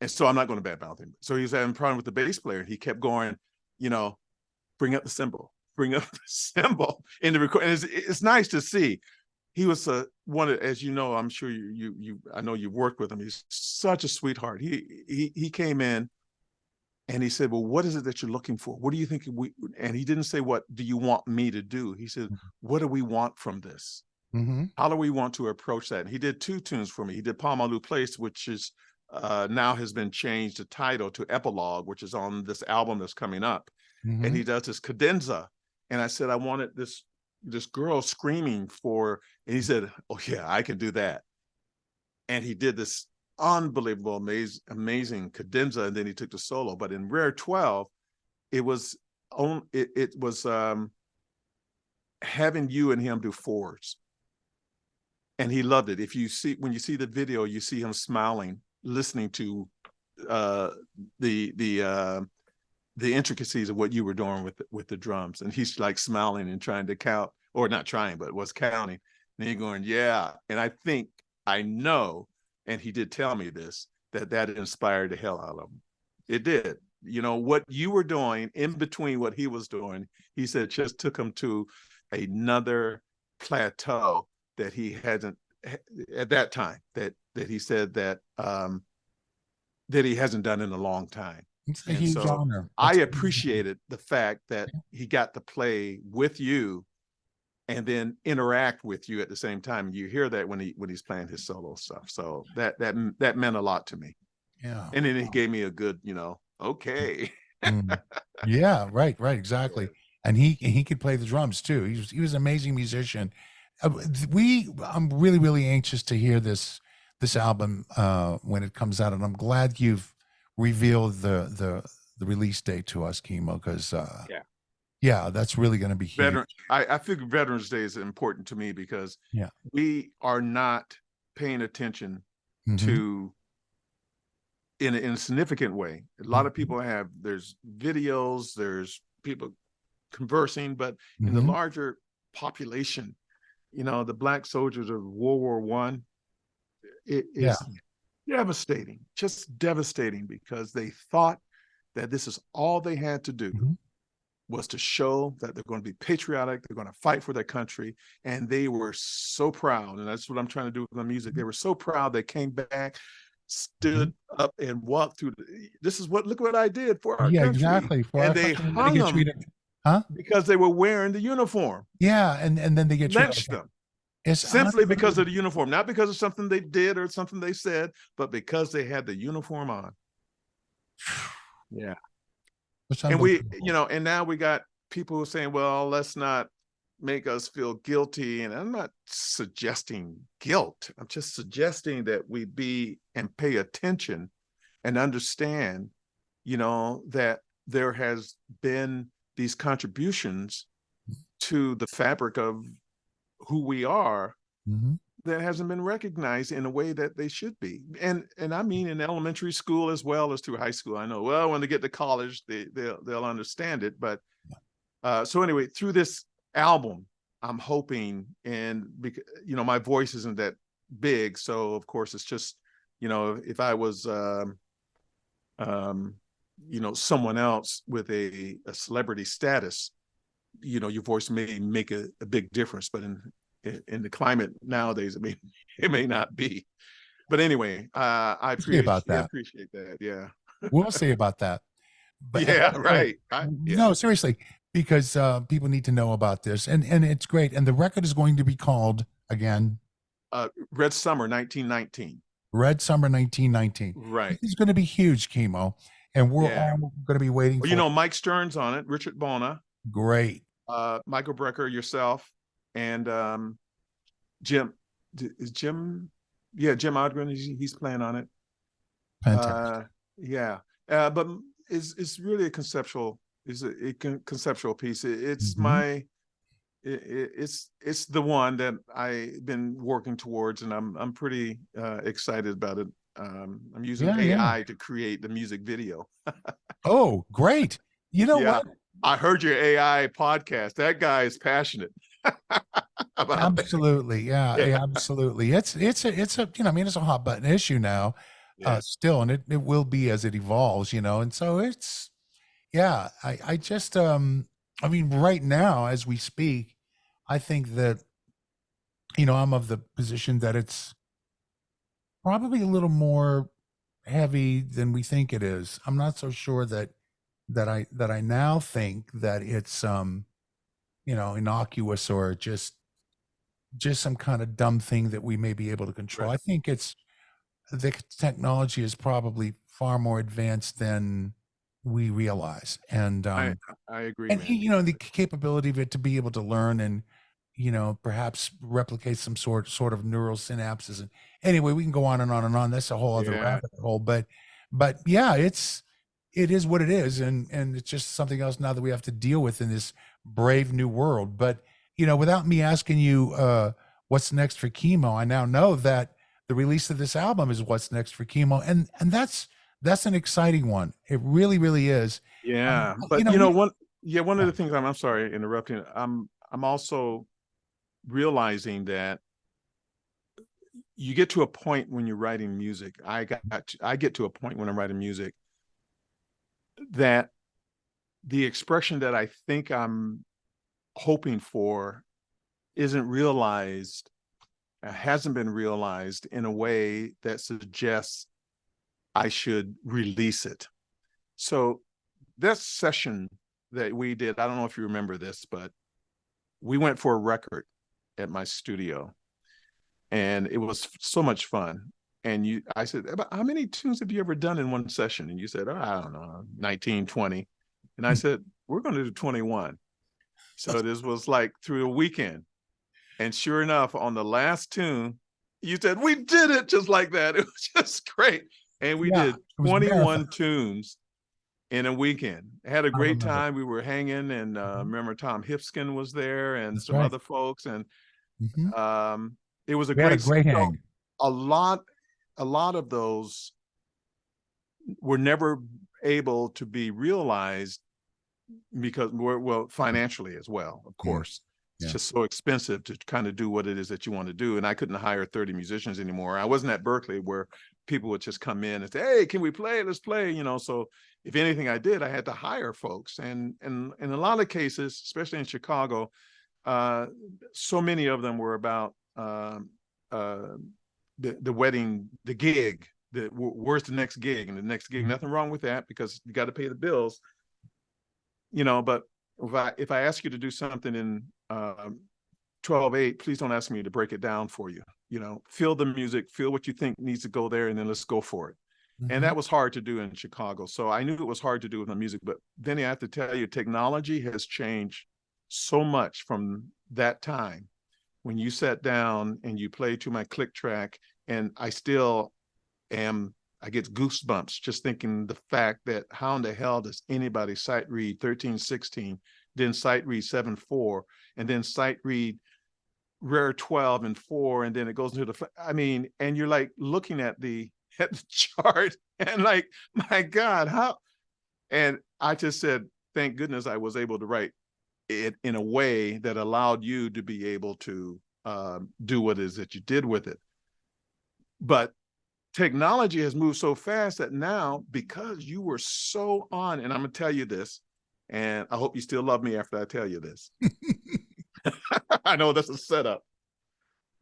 And so I'm not going to badmouth him. So he was having a problem with the bass player. And he kept going, bring up the cymbal, bring up the cymbal in the record. And it's nice to see. He was one of, as you know, I'm sure I know you've worked with him. He's such a sweetheart. He came in and he said, well, what is it that you're looking for? What do you think and he didn't say, what do you want me to do? He said, what do we want from this? How do we want to approach that? And he did 2 tunes for me. He did Palmalu Place, which is now has been changed the title to Epilogue, which is on this album that's coming up. And he does this cadenza. And I said, I wanted this girl screaming for, and he said, oh yeah, I can do that. And he did this unbelievable, amazing cadenza, and then he took the solo. But in Rare 12, it was having you and him do 4s. And he loved it. When you see the video, you see him smiling, listening to the intricacies of what you were doing with the drums, and he's like smiling and trying to count, or not trying, but was counting. And he going, yeah. And I know, and he did tell me this, that inspired the hell out of him. It did. What you were doing in between what he was doing, he said, just took him to another plateau that he hasn't at that time, that he said that he hasn't done in a long time. It's a huge honor. I appreciated the fact that he got to play with you and then interact with you at the same time. You hear that when he's playing his solo stuff. So that meant a lot to me. Yeah. And then he gave me a good, okay. Yeah, right, exactly. And he could play the drums too. He was an amazing musician. I'm really, really anxious to hear this album when it comes out, and I'm glad you've revealed the release date to us, Kimo, because that's really going to be huge. I figure Veterans Day is important to me because we are not paying attention to in a significant way. A lot of people there's videos, there's people conversing, but in the larger population, the Black soldiers of World War I, it is devastating, just devastating, because they thought that this is all they had to do Mhm. was to show that they're going to be patriotic, they're going to fight for their country. And they were so proud. And that's what I'm trying to do with my music. They were so proud they came back, stood up and walked through. This is what, look what I did for our Yeah, country. exactly. For And our they country, and then they hung get them treated, huh? because they were wearing the uniform, Yeah, and then they get treated lynched like them. it's Simply because of unbelievable. the uniform, not because of something they did or something they said, but because they had the uniform on. Yeah. It's And we, unbelievable. and now we got people who are saying, well, let's not make us feel guilty. And I'm not suggesting guilt. I'm just suggesting that we be and pay attention and understand, that there has been these contributions to the fabric of who we are Mhm. that hasn't been recognized in a way that they should be. And I mean in elementary school as well as through high school. I know, well, when they get to college, they'll understand it. But so anyway, through this album, I'm hoping, and because, my voice isn't that big. So of course it's just, if I was, someone else with a celebrity status, your voice may make a big difference, but in the climate nowadays, it may not be. But anyway, I We'll see about that. appreciate that. Yeah. We'll see about that. But Yeah, no, right. Yeah. no, seriously, because people need to know about this, and it's great. And the record is going to be called again, Red Summer 1919. Red Summer 1919. Right. This is going to be huge, Kimo, and we're Yeah. all going to be waiting Well, for. Mike Stern's on it, Richard Bona, Great. Michael Brecker, yourself, and Jim. Is Jim? Yeah, Jim Odgren. He's playing on it. Fantastic. Yeah, but it's really a conceptual. Is a conceptual piece. It's Mhm. my. It's the one that I've been working towards, and I'm pretty excited about it. I'm using AI to create the music video. Oh, great. You know Yeah, what? I heard your AI podcast. That guy is passionate about that. Absolutely. Yeah, Yeah, absolutely. It's a, it's a hot button issue now, yeah, still, and it will be as it evolves, and so it's, yeah, I just, right now as we speak, I think that, I'm of the position that it's probably a little more heavy than we think it is. I'm not so sure that I now think that it's, innocuous or just some kind of dumb thing that we may be able to control. right. I think it's the technology is probably far more advanced than we realize. And I agree, and man. the capability of it to be able to learn and perhaps replicate some sort of neural synapses. And anyway, we can go on and on and on. That's a whole other Yeah, rabbit hole. But yeah, it is what it is, and it's just something else now that we have to deal with in this brave new world. But without me asking you what's next for Kimo, I now know that the release of this album is what's next for Kimo, and that's an exciting one. It really, really is. yeah. You But know, we, one of yeah. the things I'm sorry interrupting. I'm also realizing that you get to a point when you're writing music. I get to a point when I'm writing music that the expression that I think I'm hoping for isn't realized, hasn't been realized in a way that suggests I should release it. So that session that we did, I don't know if you remember this, but we went for a record at my studio, and it was so much fun. And I said, how many tunes have you ever done in one session? And you said, oh, I don't know, 19, 20. And I said, we're going to do 21. So this was like through the weekend. And sure enough, on the last tune, you said, we did it just like that. It was just great. And we Yeah, did it was 21 marathon. tunes in a weekend. Had a I great remember. time. We were hanging, and Mhm. remember Tom Hipskin was there and That's some right. other folks. And Mhm. it was a We had a great, great so hang. a lot of those were never able to be realized because financially as well, of Mm. course. it's just so expensive to kind of do what it is that you want to do. And I couldn't hire 30 musicians anymore. I wasn't at Berklee where people would just come in and say, hey, can we play? Let's play, you know. So if anything I did, I had to hire folks. And in a lot of cases, especially in Chicago, so many of them were about the wedding, the gig, where's the next gig, and the next gig. Nothing wrong with that, because you got to pay the bills, you know. But if I ask you to do something in 12/8, please don't ask me to break it down for you. You know, feel the music, feel what you think needs to go there, and then let's go for it. And that was hard to do in Chicago. So I knew it was hard to do with the music. But then I have to tell you, technology has changed so much from that time when you sat down and you played to my click track. And I still am, I get goosebumps just thinking the fact that how in the hell does anybody sight read 13/16, then sight read 7/4, and then sight read rare 12 and 4, and then it goes into the, I mean, and you're like looking at the chart and like, my God, how? And I just said, thank goodness I was able to write it in a way that allowed you to be able to do what it is that you did with it. But technology has moved so fast that now, because you were so on, and I'm gonna tell you this, and I hope you still love me after I tell you this. I know that's a setup.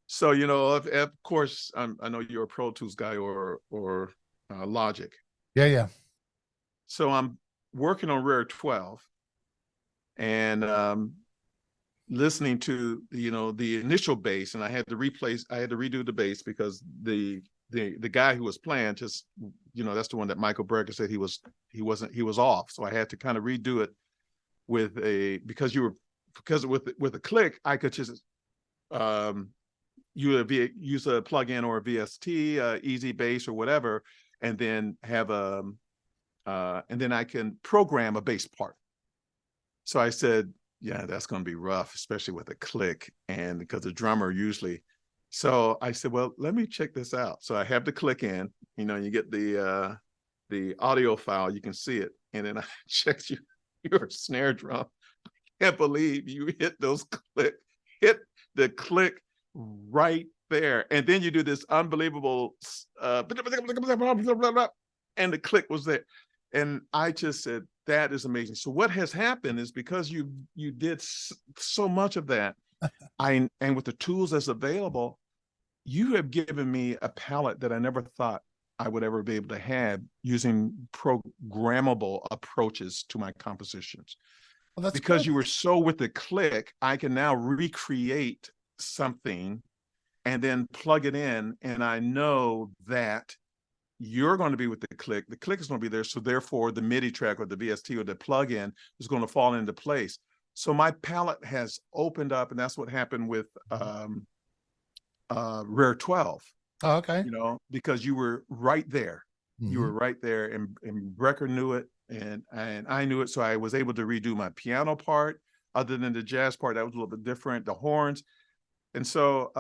So, you know, of course, I know you're a Pro Tools guy or Logic. Yeah. So I'm working on Rare 12 and listening to, you know, the initial bass, and I had to redo the bass because the guy who was playing just, you know, that's the one that Michael Brecker said he was off. So I had to kind of redo it with because with a click, I could just use a plug-in or a VST, easy bass or whatever, and then have and then I can program a bass part. So I said, yeah, that's going to be rough, especially with a click, and because the drummer usually. So I said, well, let me check this out. So I have the click in, you know, you get the audio file, you can see it, and then I checked your snare drum. I can't believe you hit the click right there, and then you do this unbelievable, and the click was there, and I just said, that is amazing. So what has happened is because you did so much of that, and with the tools that's available, you have given me a palette that I never thought I would ever be able to have using programmable approaches to my compositions. Well, that's because good. You were so with the click, I can now recreate something and then plug it in, and I know that you're going to be with the click. The click is going to be there, so therefore the MIDI track or the VST or the plug-in is going to fall into place. So my palette has opened up, and that's what happened with Rare 12. Oh, okay. You know, because you were right there. You were right there, and Brecker knew it, and I knew it, so I was able to redo my piano part. Other than the jazz part, that was a little bit different, the horns. And so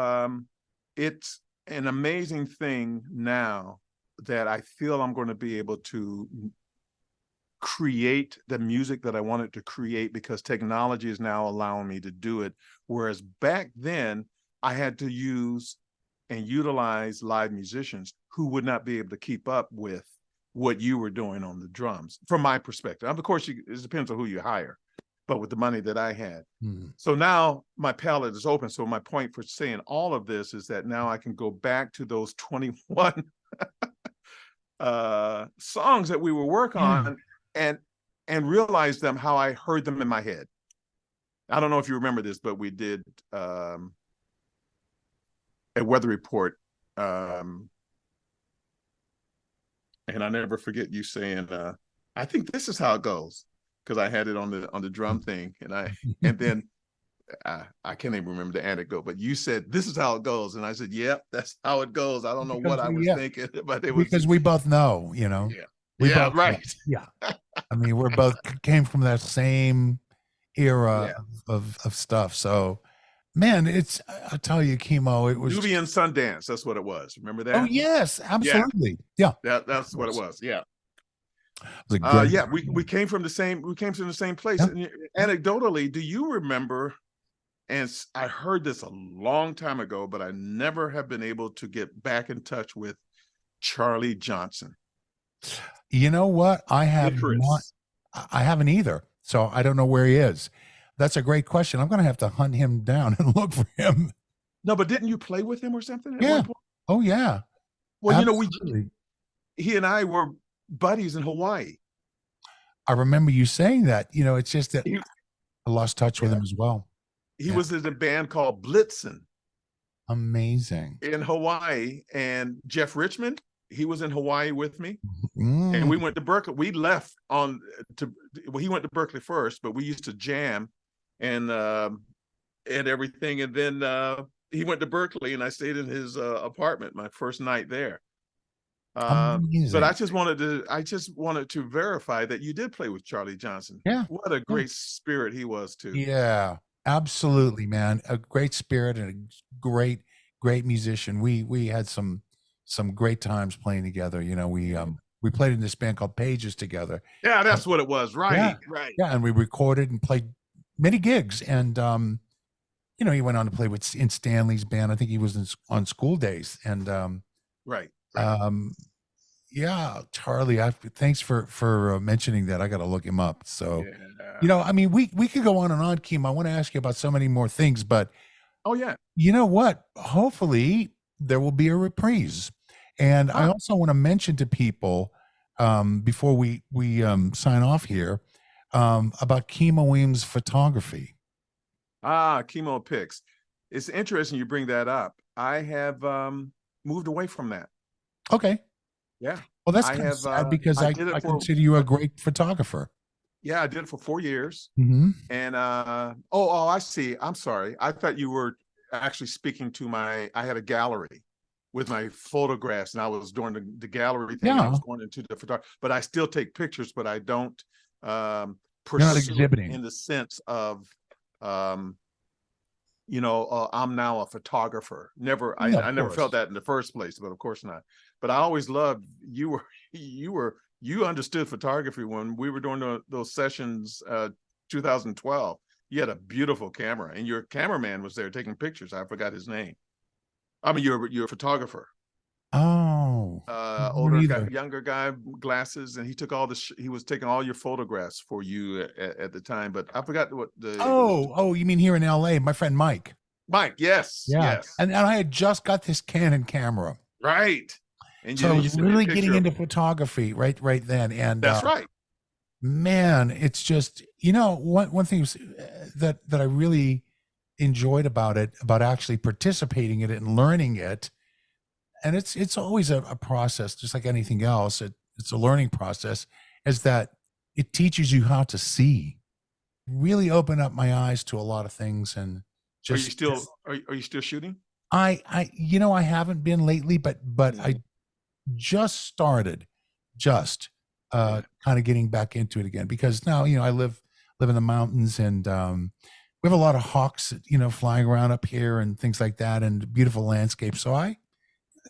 it's an amazing thing now that I feel I'm going to be able to create the music that I wanted to create, because technology is now allowing me to do it. Whereas back then, I had to use and utilize live musicians who would not be able to keep up with what you were doing on the drums, from my perspective. Of course, it depends on who you hire, but with the money that I had. So now my palette is open. So my point for saying all of this is that now I can go back to those 21 songs that we were working on and realize them how I heard them in my head. I don't know if you remember this, but we did a weather report, and I never forget you saying, I think this is how it goes, because I had it on the drum thing, and then I can't even remember the anecdote, but you said, this is how it goes, and I said, yep, that's how it goes. I don't know what I was thinking, but it was, because we both know, you know. Yeah, right. Yeah. I mean, we're both came from that same era of stuff. So, man, I tell you, Kimo, it was Nubian Sundance. That's what it was. Remember that? Oh yes, absolutely. Yeah. That's what it was. Yeah. It was we came from the same place. Yeah. And anecdotally, do you remember and I heard this a long time ago, but I never have been able to get back in touch with Charlie Johnson. You know what? I have not. Icarus. I haven't either. So I don't know where he is. That's a great question. I'm going to have to hunt him down and look for him. No, but didn't you play with him or something at Yeah. one point? Oh yeah. Well, Absolutely. he and I were buddies in Hawaii. I remember you saying that. It's just that He, I lost touch with him as well. he was in a band called Blitzen Amazing. in Hawaii, and Jeff Richmond, he was in Hawaii with me. Mm. And we went to Berklee. We left he went to Berklee first, but we used to jam and everything. And then he went to Berklee, and I stayed in his apartment my first night there. But I just wanted to verify that you did play with Charlie Johnson. Yeah. What a great spirit he was too. Yeah, absolutely, man. A great spirit and a great musician. We had some great times playing together. We played in this band called Pages together. Yeah, that's what it was. Right. Yeah. Right. Yeah, and we recorded and played many gigs. And he went on to play in Stanley's band. I think he was on School Days. And Right. yeah, Charlie, thanks for mentioning that. I got to look him up. So, yeah. we could go on and on, Kim. I want to ask you about so many more things, but oh yeah, you know what? Hopefully there will be a reprise. And I also want to mention to people before we sign off here about Kimo Williams photography. Kimo Pics. It's interesting you bring that up. I have moved away from that. Okay. Yeah. Well, that's kind of sad because I consider you a great photographer. Yeah, I did it for 4 years. Mm-hmm. And I see. I'm sorry. I thought you were actually speaking to I had a gallery with my photographs, and I was doing the gallery thing. Yeah. I was going into the photography, but I still take pictures, but I don't You're not exhibiting in the sense of I'm now a photographer. I never felt that in the first place, but of course not. But I always loved you understood photography when we were doing those sessions 2012. You had a beautiful camera, and your cameraman was there taking pictures. I forgot his name. I mean, you're a photographer. Oh, older guy, younger guy, glasses, and he took he was taking all your photographs for you at the time, but I forgot what the. Oh, you mean here in LA? My friend Mike. Mike, yes, yeah. Yes. And I had just got this Canon camera. Right. And so I was really getting into photography right then. And that's right. Man, it's just, one thing that I really enjoyed about actually participating in it and learning it. And it's always a process, just like anything else. It's a learning process, is that it teaches you how to see. Really opened up my eyes to a lot of things. And just are you still shooting? I haven't been lately, but I just started kind of getting back into it again, because now I live in the mountains, and we have a lot of hawks flying around up here and things like that, and beautiful landscapes. So I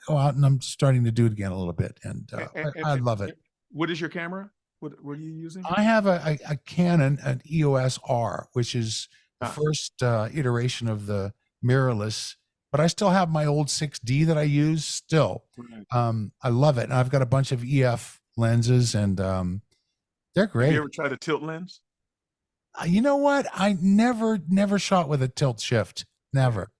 go out and I'm starting to do it again a little bit, and I love it. What is your camera? What are you using? I have a Canon, an EOS R, which is the first iteration of the mirrorless, but I still have my old 6D that I use still. Right. I love it. And I've got a bunch of EF lenses, and they're great. Have you ever tried a tilt lens? You know what? I never shot with a tilt shift. Never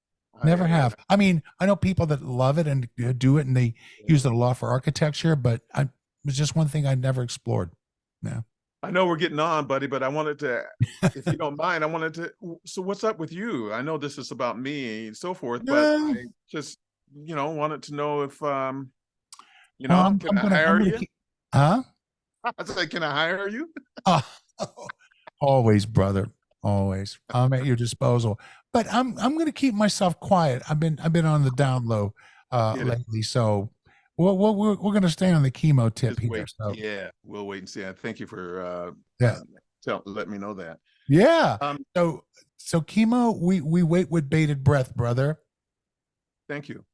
have. I mean, I know people that love it and do it, and they use it a lot for architecture, but it was just one thing I never explored. Yeah. I know we're getting on, buddy, but I wanted to, if you don't mind, so what's up with you? I know this is about me and so forth, but I just, wanted to know if, can I hire you? Huh? I was like, can I hire you? Always, brother. Always. I'm at your disposal. But I'm going to keep myself quiet. I've been on the down low lately, so we're going to stay on the Kimo tip here. So. Yeah, we'll wait and see. I thank you for let me know that. Yeah. So Kimo, we wait with bated breath, brother. Thank you.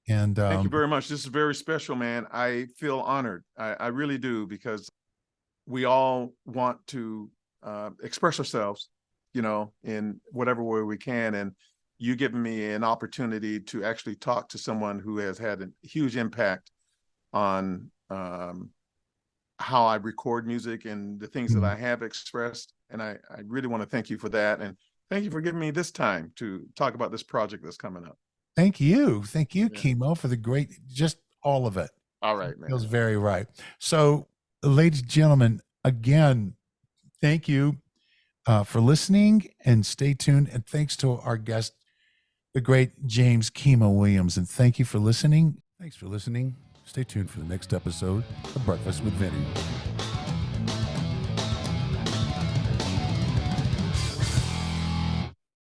And thank you very much. This is very special, man. I feel honored. I really do, because we all want to express ourselves in whatever way we can. And you giving me an opportunity to actually talk to someone who has had a huge impact on how I record music and the things that I have expressed. And I really want to thank you for that. And thank you for giving me this time to talk about this project that's coming up. Thank you. Thank you, Kimo, for the great, just all of it. All right, man. Feels very right. So, ladies and gentlemen, again, thank you for listening, and stay tuned. And thanks to our guest, the great James Kimo Williams. And thank you for listening. Thanks for listening. Stay tuned for the next episode of Breakfast with Vinny.